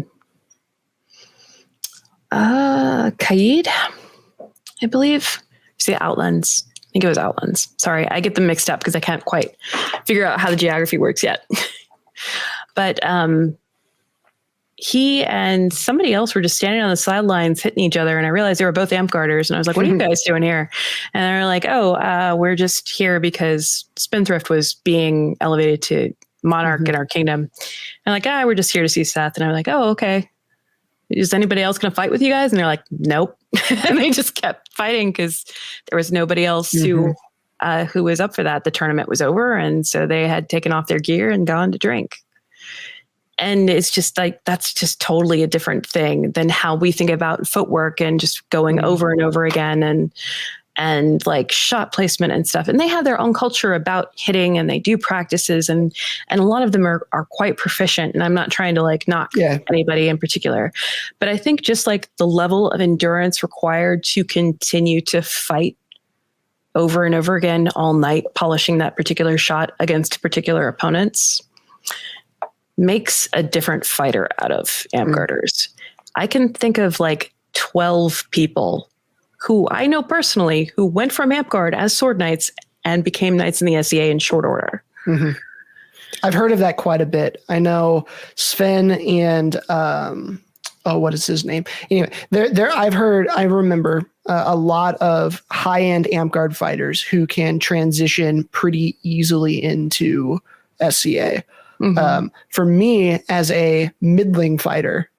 I believe. It's the Outlands. I think it was Outlands. Sorry, I get them mixed up because I can't quite figure out how the geography works yet. But he and somebody else were just standing on the sidelines hitting each other. And I realized they were both Amtgarders. And I was like, what are you guys doing here? And they're like, we're just here because Spendthrift was being elevated to monarch in our kingdom. And we're just here to see Seth. And I'm like, oh, okay. Is anybody else going to fight with you guys? And they're like, nope. And they just kept fighting because there was nobody else who was up for that. The tournament was over. And so they had taken off their gear and gone to drink. And it's just that's just totally a different thing than how we think about footwork and just going over and over again and shot placement and stuff. And they have their own culture about hitting, and they do practices, and a lot of them are quite proficient. And I'm not trying to knock anybody in particular, but I think just the level of endurance required to continue to fight over and over again all night, polishing that particular shot against particular opponents, makes a different fighter out of Amtgarders. I can think of 12 people who I know personally who went from Amtgard as sword knights and became knights in the SCA in short order. Mm-hmm. I've heard of that quite a bit. I know Sven and what is his name? Anyway, I remember a lot of high-end Amtgard fighters who can transition pretty easily into SCA. Mm-hmm. For me, as a middling fighter,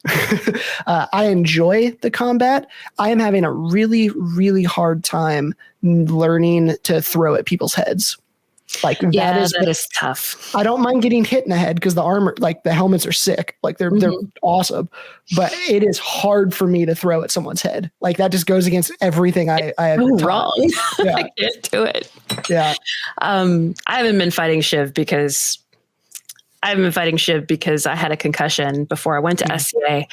I enjoy the combat. I am having a really, really hard time learning to throw at people's heads. Like that is tough. I don't mind getting hit in the head because the armor, like the helmets are sick. Like they're awesome, but it is hard for me to throw at someone's head. Like that just goes against everything I have been taught. Wrong. Yeah. I can't do it. Yeah. I haven't been fighting Shiv because I had a concussion before I went to SCA,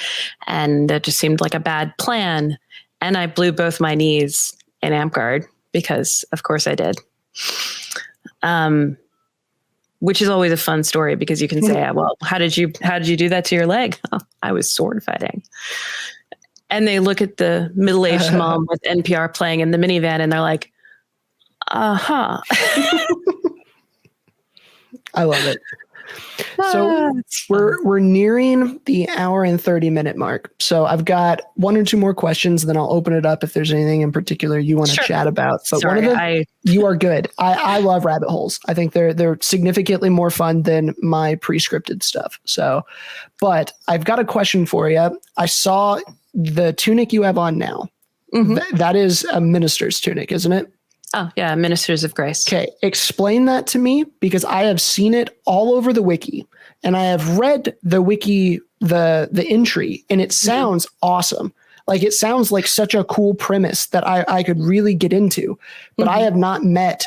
and that just seemed like a bad plan. And I blew both my knees in Amtgard because, of course, I did. Which is always a fun story because you can say, well, how did you do that to your leg? Oh, I was sword fighting. And they look at the middle-aged mom with NPR playing in the minivan and they're like, I love it. So we're nearing the hour and 30-minute mark. So I've got one or two more questions, then I'll open it up if there's anything in particular you want to chat about. But you are good. I love rabbit holes. I think they're significantly more fun than my pre-scripted stuff. So, but I've got a question for you. I saw the tunic you have on now. That is a minister's tunic, isn't it? Oh, yeah. Ministers of Grace. Okay. Explain that to me because I have seen it all over the wiki and I have read the wiki, the entry, and it sounds awesome. Like it sounds like such a cool premise that I could really get into, but I have not met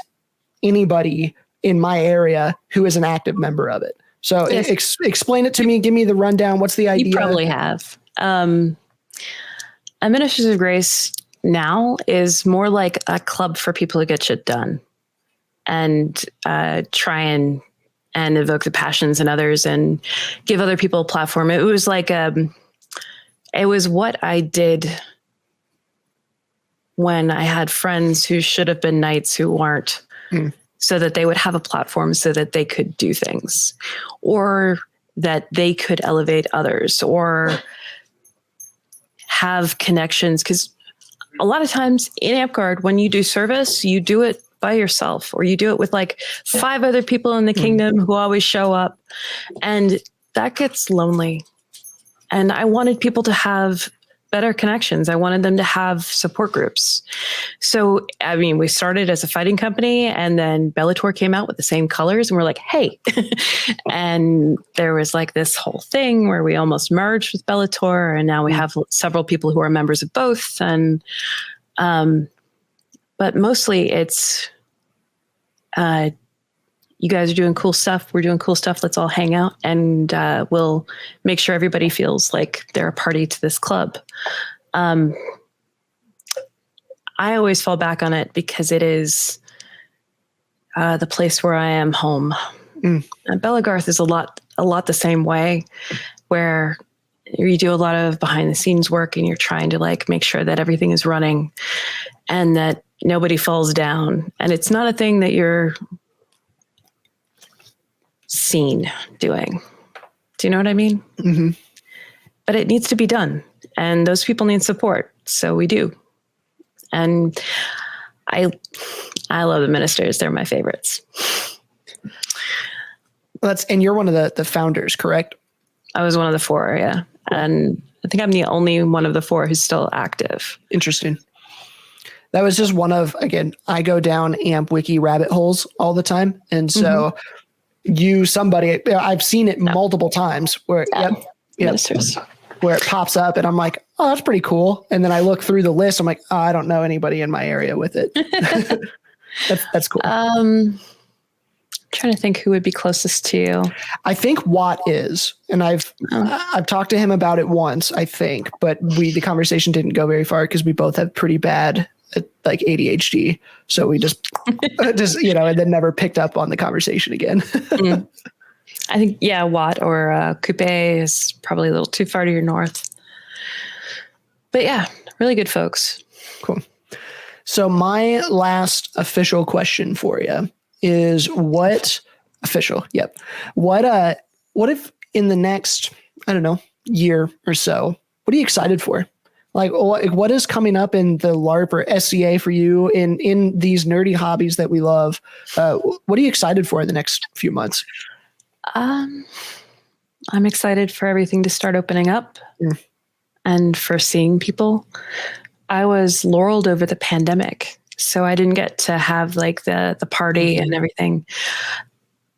anybody in my area who is an active member of it. So explain it to me. Give me the rundown. What's the idea? You probably have. A Ministers of Grace now is more like a club for people who get shit done and try and evoke the passions in others and give other people a platform. It was like, it was what I did when I had friends who should have been knights who weren't, so that they would have a platform so that they could do things or that they could elevate others or have connections. Because a lot of times in Amtgard, when you do service, you do it by yourself or you do it with like 5 other people in the kingdom who always show up. And that gets lonely. And I wanted people to have better connections. I wanted them to have support groups. So, I mean, we started as a fighting company and then Bellator came out with the same colors and we're like, hey, and there was like this whole thing where we almost merged with Bellator and now we have several people who are members of both. And, but mostly it's, you guys are doing cool stuff. We're doing cool stuff. Let's all hang out and we'll make sure everybody feels like they're a party to this club. I always fall back on it because it is the place where I am home. Bellagarth is a lot the same way, where you do a lot of behind the scenes work and you're trying to like make sure that everything is running and that nobody falls down. And it's not a thing that you're seen doing. Do you know what I mean? But it needs to be done and those people need support. So we do. And I love the ministers. They're my favorites. And you're one of the founders, correct? I was one of the 4. Yeah. And I think I'm the only one of the 4 who's still active. Interesting. That was just one of, again, I go down AMP Wiki rabbit holes all the time. And so I've seen it multiple times where, where it pops up and I'm like, oh, that's pretty cool. And then I look through the list. I'm like, oh, I don't know anybody in my area with it. That's cool. Trying to think who would be closest to you. I think Watt is, and I've talked to him about it once, I think, but the conversation didn't go very far because we both have pretty bad like ADHD. So we just, and then never picked up on the conversation again. I think, Watt or Coupe is probably a little too far to your north. But yeah, really good folks. Cool. So my last official question for you is what if in the next, I don't know, year or so, what are you excited for? Like what is coming up in the LARP or SCA for you in these nerdy hobbies that we love? What are you excited for in the next few months? I'm excited for everything to start opening up and for seeing people. I was laureled over the pandemic So I didn't get to have like the party and everything,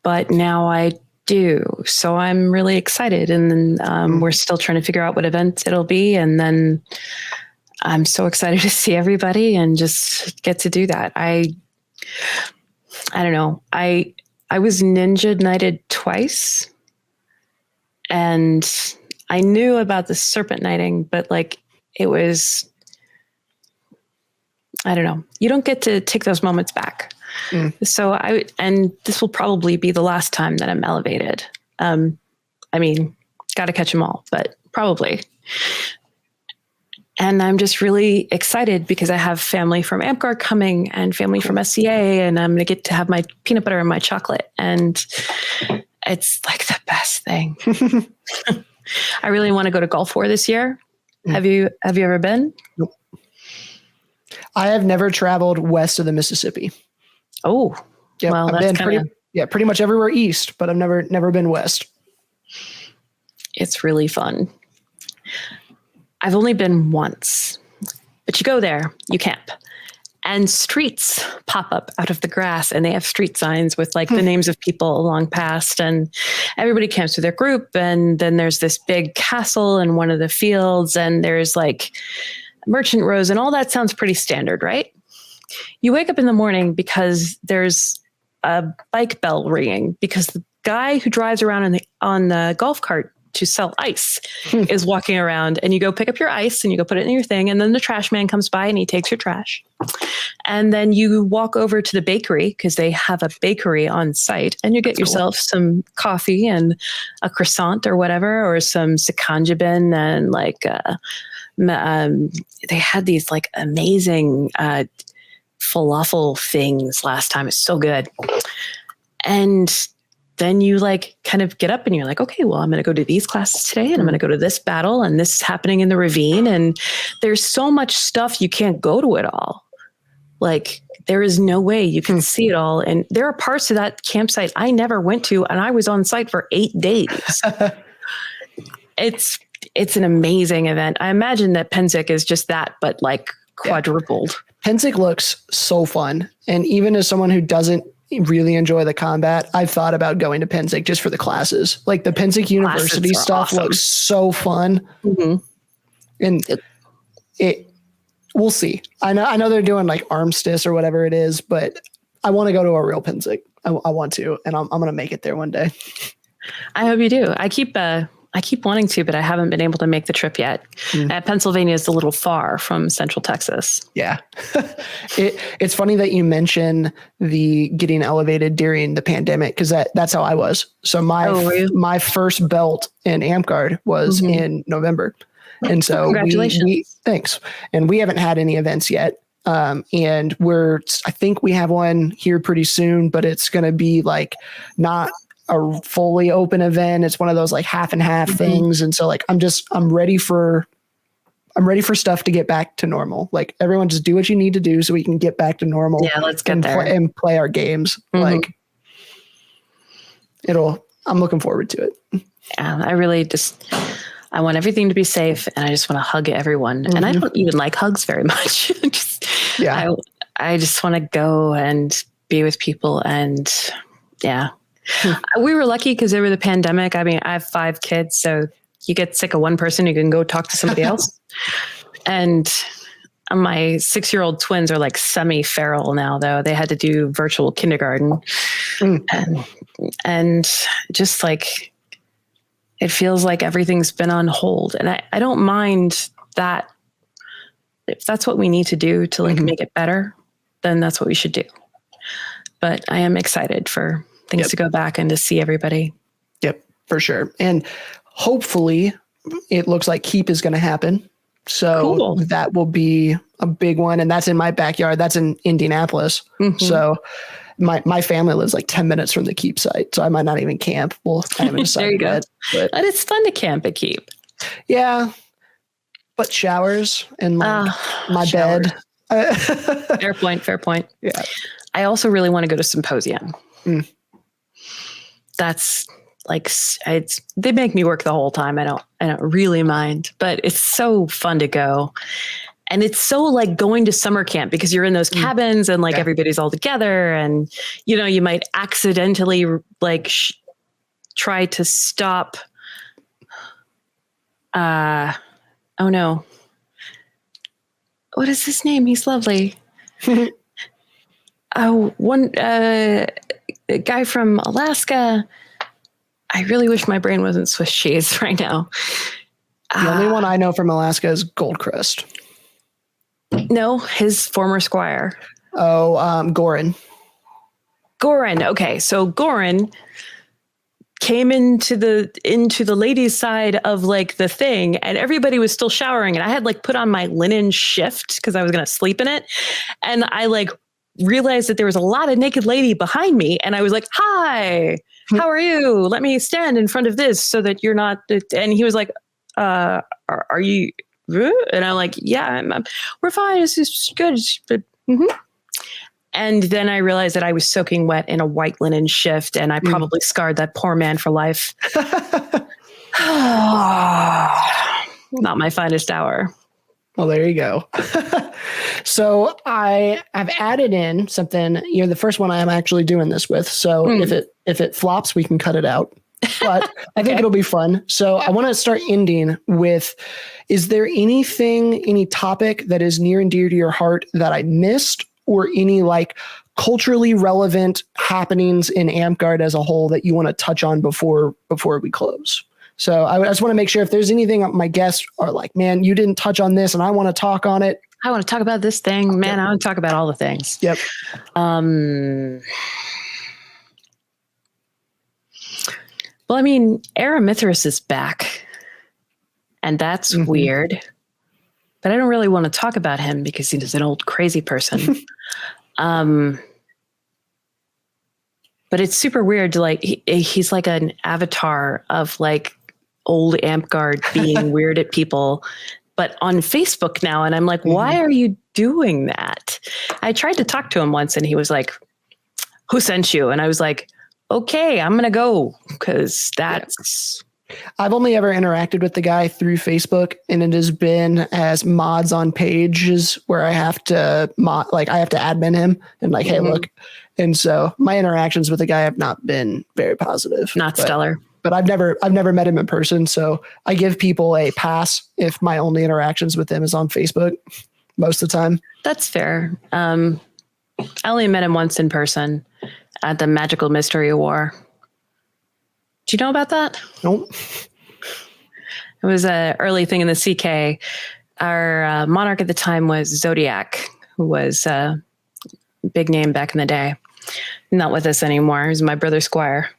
but now I do. So I'm really excited. And then we're still trying to figure out what event it'll be. And then I'm so excited to see everybody and just get to do that. I don't know. I was ninja knighted twice, and I knew about the serpent knighting, but like it was, I don't know. You don't get to take those moments back. So and this will probably be the last time that I'm elevated. I mean, got to catch them all, but probably. And I'm just really excited because I have family from Amtgard coming and family from SCA, and I'm going to get to have my peanut butter and my chocolate. And it's like the best thing. I really want to go to Gulf War this year. Have you ever been? Nope. I have never traveled west of the Mississippi. Oh, yep. Well, I've been pretty much everywhere east, but I've never been west. It's really fun. I've only been once, but you go there, you camp, and streets pop up out of the grass, and they have street signs with like the names of people along past, and everybody camps with their group. And then there's this big castle in one of the fields, and there's like merchant rows, and all that sounds pretty standard, right? You wake up in the morning because there's a bike bell ringing because the guy who drives around on the golf cart to sell ice is walking around, and you go pick up your ice and you go put it in your thing. And then the trash man comes by and he takes your trash. And then you walk over to the bakery because they have a bakery on site, and you get yourself some coffee and a croissant or whatever, or some sekanjabin, and like, they had these like amazing, falafel things last time. It's so good. And then you like kind of get up and you're like, okay, well, I'm going to go to these classes today, and I'm going to go to this battle, and this is happening in the ravine. And there's so much stuff, you can't go to it all. Like there is no way you can see it all. And there are parts of that campsite I never went to, and I was on site for 8 days. It's an amazing event. I imagine that Penzik is just that, but like quadrupled. Penzik looks so fun. And even as someone who doesn't really enjoy the combat, I've thought about going to Penzik just for the classes. Like the Penzik University stuff looks so fun. And we'll see. I know they're doing like Armistice or whatever it is, but I want to go to a real Penzik. I want to, and I'm going to make it there one day. I hope you do. I keep wanting to, but I haven't been able to make the trip yet. Pennsylvania is a little far from Central Texas. Yeah. It's funny that you mention the getting elevated during the pandemic, because that's how I was. So my first belt in Amtgard was in November. And so congratulations. Thanks. And we haven't had any events yet. And I think we have one here pretty soon, but it's going to be like not a fully open event. It's one of those like half and half things. And so like, I'm ready for stuff to get back to normal. Like everyone just do what you need to do so we can get back to normal. Yeah, let's get there and play our games. Like I'm looking forward to it. Yeah, I want everything to be safe, and I just want to hug everyone. And I don't even like hugs very much. I just want to go and be with people. And we were lucky because over the pandemic, I mean, I have 5 kids, so you get sick of one person, you can go talk to somebody else. And my 6-year-old twins are like semi-feral now, though. They had to do virtual kindergarten. And just like, it feels like everything's been on hold. And I don't mind that. If that's what we need to do to like make it better, then that's what we should do. But I am excited for things to go back and to see everybody. Yep, for sure. And hopefully it looks like Keep is going to happen. So that will be a big one. And that's in my backyard. That's in Indianapolis. So my family lives like 10 minutes from the Keep site. So I might not even camp. Well, I haven't decided there you go. yet, but it's fun to camp at Keep. Yeah. But showers and my bed. Fair point. Yeah. I also really want to go to Symposium. That's like, they make me work the whole time. I don't really mind, but it's so fun to go. And it's so like going to summer camp because you're in those cabins and like everybody's all together, and you know, you might accidentally like try to stop. Oh no. What is his name? He's lovely. One guy from Alaska. I really wish my brain wasn't Swiss cheese right now. The only one I know from Alaska is Goldcrest. No, his former squire. Oh, Goran. Goran. Okay, so Goran came into the ladies' side of like the thing, and everybody was still showering, and I had like put on my linen shift because I was gonna sleep in it, and I like realized that there was a lot of naked lady behind me, and I was like, "Hi, how are you? Let me stand in front of this so that you're not." And he was like, "Are you?" And I'm like, "Yeah, we're fine. It's just good." And then I realized that I was soaking wet in a white linen shift, and I probably scarred that poor man for life. Not my finest hour. Well, there you go. So I've added in something. You're the first one I'm actually doing this with. So if it flops, we can cut it out. But I think it'll be fun. So I want to start ending with, is there any topic that is near and dear to your heart that I missed, or any like culturally relevant happenings in Amtgard as a whole that you want to touch on before we close? So I just want to make sure if there's anything my guests are like, man, you didn't touch on this and I want to talk on it. I want to talk about this thing, man. I want to talk about all the things. Yep. Well, I mean, Erimithurus is back, and that's weird. But I don't really want to talk about him because he's an old crazy person. But it's super weird to like, he's like an avatar of like old Amtgard being weird at people, but on Facebook now. And I'm like, why are you doing that? I tried to talk to him once and he was like, who sent you? And I was like, okay, I'm going to go because that's... I've only ever interacted with the guy through Facebook, and it has been as mods on pages where I have to admin him and like, hey, look. And so my interactions with the guy have not been very positive. Stellar. But I've never met him in person. So I give people a pass if my only interactions with them is on Facebook most of the time. That's fair. I only met him once in person at the Magical Mystery War. Do you know about that? Nope. It was an early thing in the CK. Our monarch at the time was Zodiac, who was a big name back in the day. Not with us anymore. He was my brother Squire.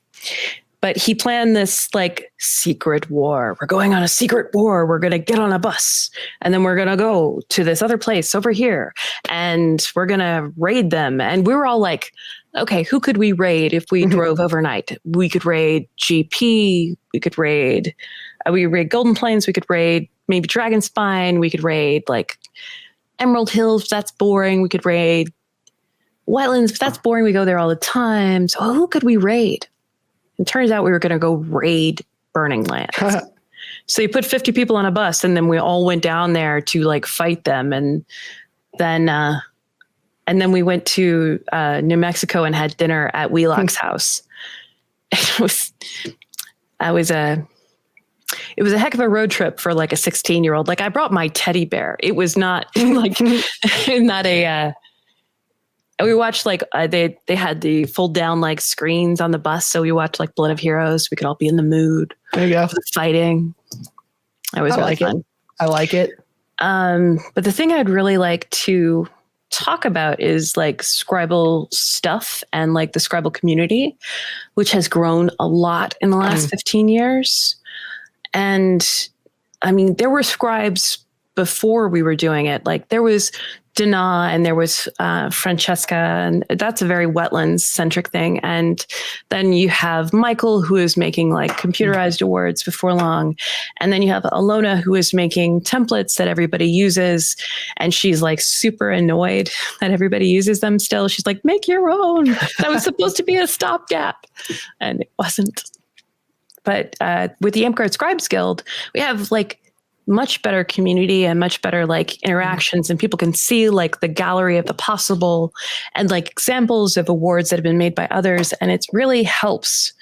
But he planned this like secret war. We're going on a secret war. We're going to get on a bus, and then we're going to go to this other place over here, and we're going to raid them. And we were all like, okay, who could we raid if we drove overnight? We could raid GP. We could raid Golden Plains. We could raid maybe Dragonspine. We could raid like Emerald Hills. That's boring. We could raid Wetlands. If that's boring, we go there all the time. So who could we raid? It turns out we were going to go raid Burning Lands. So you put 50 people on a bus, and then we all went down there to like fight them. And then we went to New Mexico and had dinner at Wheelock's house. It was a heck of a road trip for like a 16-year-old. Like I brought my teddy bear. It was not like we watched like they had the fold down like screens on the bus, so we watched like Blood of Heroes. We could all be in the mood. There you go. Fighting. It was really fun. I like it. But the thing I'd really like to talk about is like Scribal stuff and like the Scribal community, which has grown a lot in the last 15 years. And I mean, there were scribes before we were doing it. Like there was Dana and there was Francesca, and that's a very Wetlands centric thing. And then you have Michael, who is making like computerized awards before long. And then you have Alona, who is making templates that everybody uses. And she's like super annoyed that everybody uses them still. She's like, make your own. That was supposed to be a stopgap. And it wasn't. But with the Amtgard Scribes Guild, we have like much better community and much better like interactions, and people can see like the gallery of the possible and like examples of awards that have been made by others. And it really helps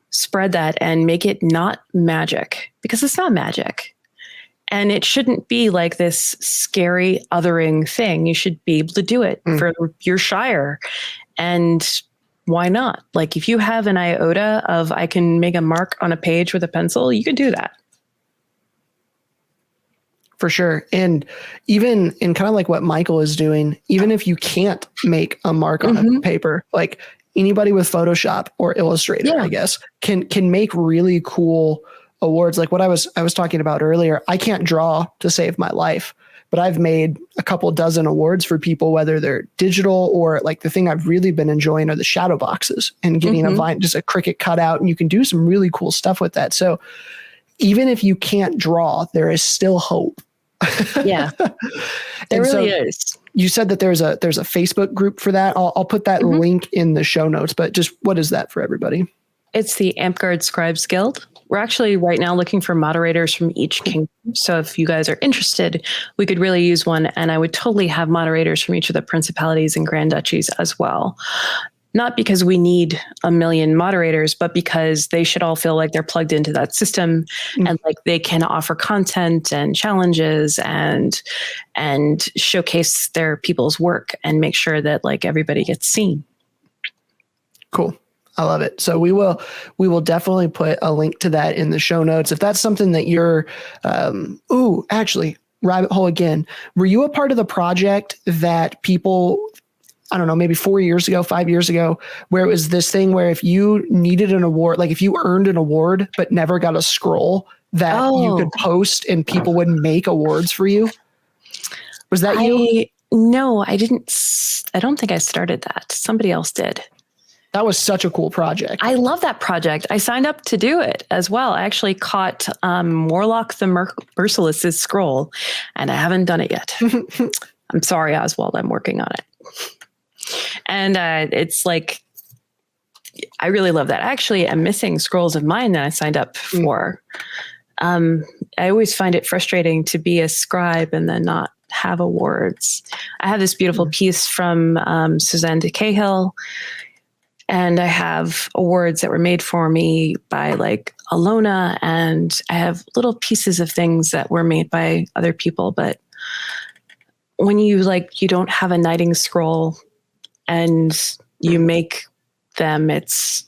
spread that and make it not magic, because it's not magic. And it shouldn't be like this scary othering thing. You should be able to do it for your shire. And why not? Like if you have an iota of I can make a mark on a page with a pencil, you could do that. For sure. And even in kind of like what Michael is doing, even if you can't make a mark on a paper, like anybody with Photoshop or Illustrator, I guess, can make really cool awards. Like what I was talking about earlier. I can't draw to save my life, but I've made a couple dozen awards for people, whether they're digital or like the thing I've really been enjoying are the shadow boxes and getting just a Cricut cutout, and you can do some really cool stuff with that. So even if you can't draw, there is still hope. Yeah, there really is. You said that there's a Facebook group for that. I'll put that link in the show notes, but just what is that for everybody? It's the Amtgard Scribes Guild. We're actually right now looking for moderators from each kingdom. So if you guys are interested, we could really use one. And I would totally have moderators from each of the principalities and grand duchies as well. Not because we need a million moderators, but because they should all feel like they're plugged into that system and like they can offer content and challenges and showcase their people's work and make sure that like everybody gets seen. Cool. I love it. So we will definitely put a link to that in the show notes. If that's something that you're, actually, rabbit hole again. Were you a part of the project that people, I don't know, maybe 4 years ago, 5 years ago, where it was this thing where if you needed an award, like if you earned an award but never got a scroll, that you could post and people would make awards for you? Was that you? No, I didn't. I don't think I started that. Somebody else did. That was such a cool project. I love that project. I signed up to do it as well. I actually caught Morlock the Merciless's scroll, and I haven't done it yet. I'm sorry, Oswald. I'm working on it. And it's like, I really love that. Actually, I'm missing scrolls of mine that I signed up for. I always find it frustrating to be a scribe and then not have awards. I have this beautiful piece from Suzanne de Cahill. And I have awards that were made for me by like Alona, and I have little pieces of things that were made by other people. But when you don't have a knighting scroll and you make them, that's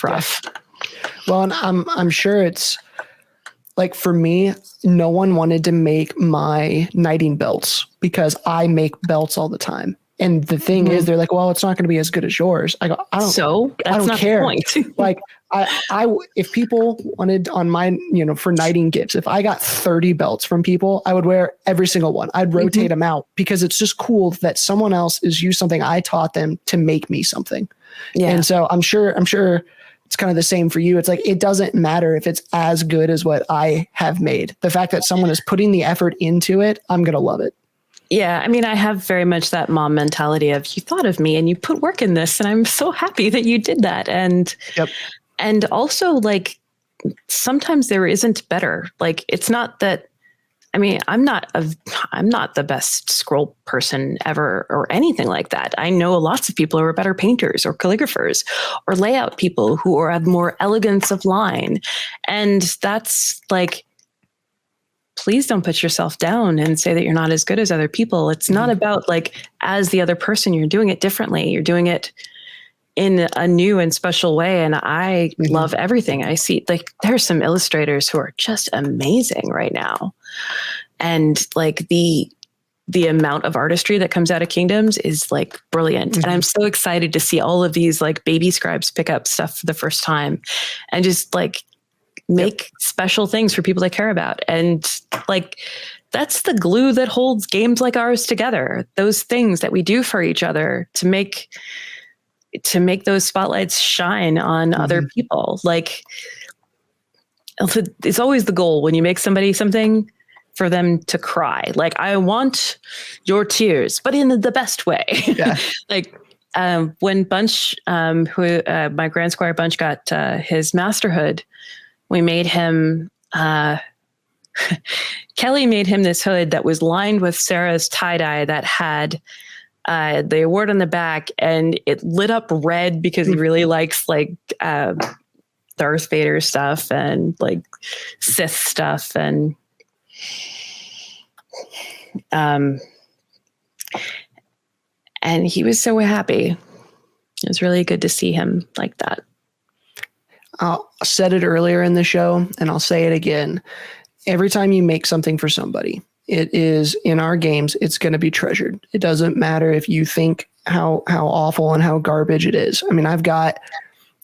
rough. Well, and I'm sure it's like for me, no one wanted to make my knighting belts because I make belts all the time. And the thing is, they're like, well, it's not going to be as good as yours. I go, I don't care. Like I, if people wanted on mine, for knighting gifts, if I got 30 belts from people, I would wear every single one. I'd rotate them out because it's just cool that someone else has used something I taught them to make me something. Yeah. And so I'm sure it's kind of the same for you. It's like, it doesn't matter if it's as good as what I have made. The fact that someone is putting the effort into it, I'm going to love it. Yeah, I mean, I have very much that mom mentality of you thought of me and you put work in this, and I'm so happy that you did that. And and also, like, sometimes there isn't better. Like, it's not that. I mean, I'm not the best scroll person ever or anything like that. I know lots of people who are better painters or calligraphers or layout people who have more elegance of line, and that's like. Please don't put yourself down and say that you're not as good as other people. It's not about like as the other person, you're doing it differently. You're doing it in a new and special way. And I love everything I see. Like there's some illustrators who are just amazing right now. And like the amount of artistry that comes out of Kingdoms is like brilliant. And I'm so excited to see all of these like baby scribes pick up stuff for the first time and just like make special things for people they care about. And like, that's the glue that holds games like ours together. Those things that we do for each other to make those spotlights shine on other people. Like it's always the goal when you make somebody something for them to cry. Like, I want your tears, but in the best way. Yeah. Like, when Bunch, my Grand Squire Bunch got his masterhood, we made him Kelly made him this hood that was lined with Sarah's tie-dye that had the award on the back, and it lit up red because he really likes like Darth Vader stuff and like Sith stuff, and he was so happy. It was really good to see him like that. I said it earlier in the show, and I'll say it again. Every time you make something for somebody, it is in our games, it's going to be treasured. It doesn't matter if you think how awful and how garbage it is. I mean, I've got,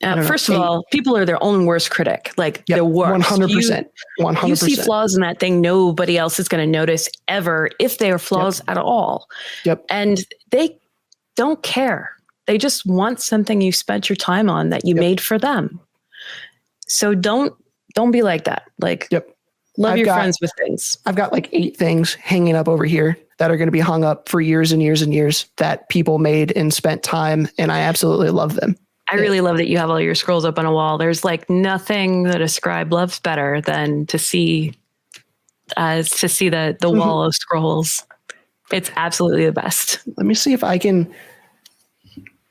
first of all, people are their own worst critic, like the worst. 100%. 100%. You see flaws in that thing, nobody else is going to notice ever if they are flaws at all. Yep. And they don't care. They just want something you spent your time on that you made for them. So don't be like that. Like, love your friends with things. I've got like 8 things hanging up over here that are going to be hung up for years and years and years that people made and spent time, and I absolutely love them. I really love that you have all your scrolls up on a wall. There's like nothing that a scribe loves better than to see the wall of scrolls. It's absolutely the best. Let me see if I can.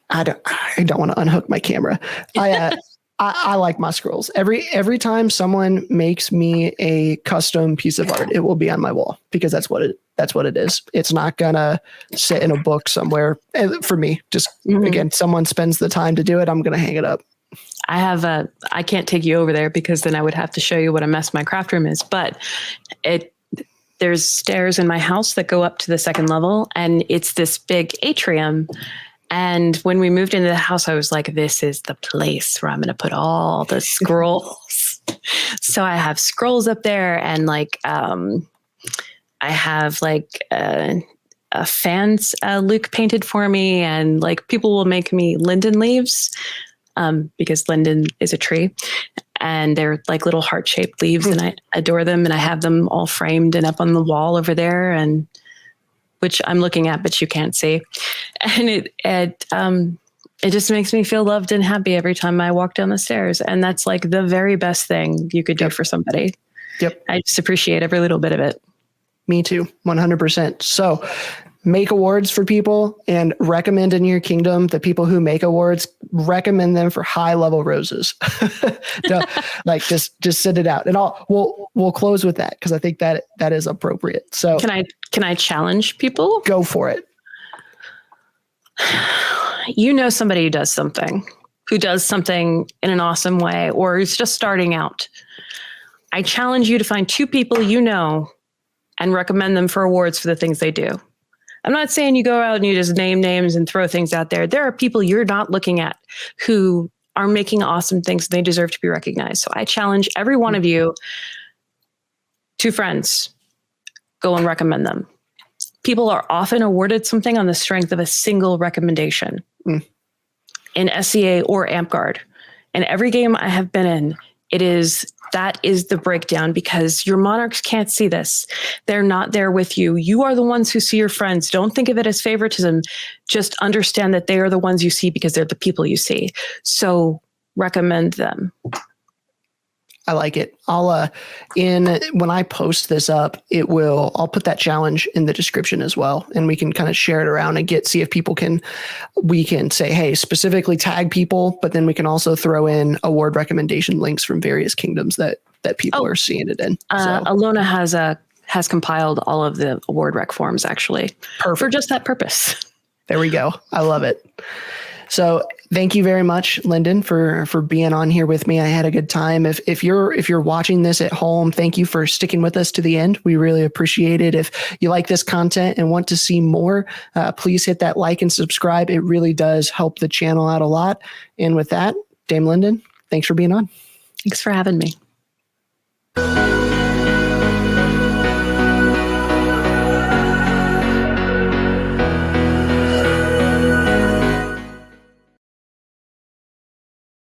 I don't want to unhook my camera. I like my scrolls. Every time someone makes me a custom piece of art, it will be on my wall because that's what it is. It's not gonna sit in a book somewhere. For me, just again, someone spends the time to do it, I'm gonna hang it up. I can't take you over there because then I would have to show you what a mess my craft room is. But there's stairs in my house that go up to the second level, and it's this big atrium. And when we moved into the house, I was like, this is the place where I'm going to put all the scrolls. So I have scrolls up there, and like, I have like a fans Luke painted for me, and like people will make me linden leaves because linden is a tree, and they're like little heart-shaped leaves, and I adore them, and I have them all framed and up on the wall over there, and which I'm looking at, but you can't see. And it just makes me feel loved and happy every time I walk down the stairs. And that's like the very best thing you could do for somebody. Yep. I just appreciate every little bit of it. Me too. 100%. So make awards for people and recommend in your kingdom the people who make awards, recommend them for high level roses. Like just sit it out, and we'll close with that, because I think that is appropriate. So can I challenge people? Go for it. You know somebody who does something in an awesome way, or is just starting out. I challenge you to find 2 people you know and recommend them for awards for the things they do. I'm not saying you go out and you just name names and throw things out there. There are people you're not looking at who are making awesome things. They deserve to be recognized. So I challenge every one of you, 2 friends, go and recommend them. People are often awarded something on the strength of a single recommendation in SCA or Amtgard. And every game I have been in, that is the breakdown, because your monarchs can't see this. They're not there with you. You are the ones who see your friends. Don't think of it as favoritism. Just understand that they are the ones you see because they're the people you see. So recommend them. I like it. When I post this up, I'll put that challenge in the description as well. And we can kind of share it around and see if people we can say, hey, specifically tag people, but then we can also throw in award recommendation links from various kingdoms that people are seeing it in. Alona has compiled all of the award rec forms, actually. Perfect. For just that purpose. There we go. I love it. So thank you very much, Linden, for being on here with me. I had a good time. If you're watching this at home, thank you for sticking with us to the end. We really appreciate it. If you like this content and want to see more, please hit that like and subscribe. It really does help the channel out a lot. And with that, Dame Linden, thanks for being on. Thanks for having me.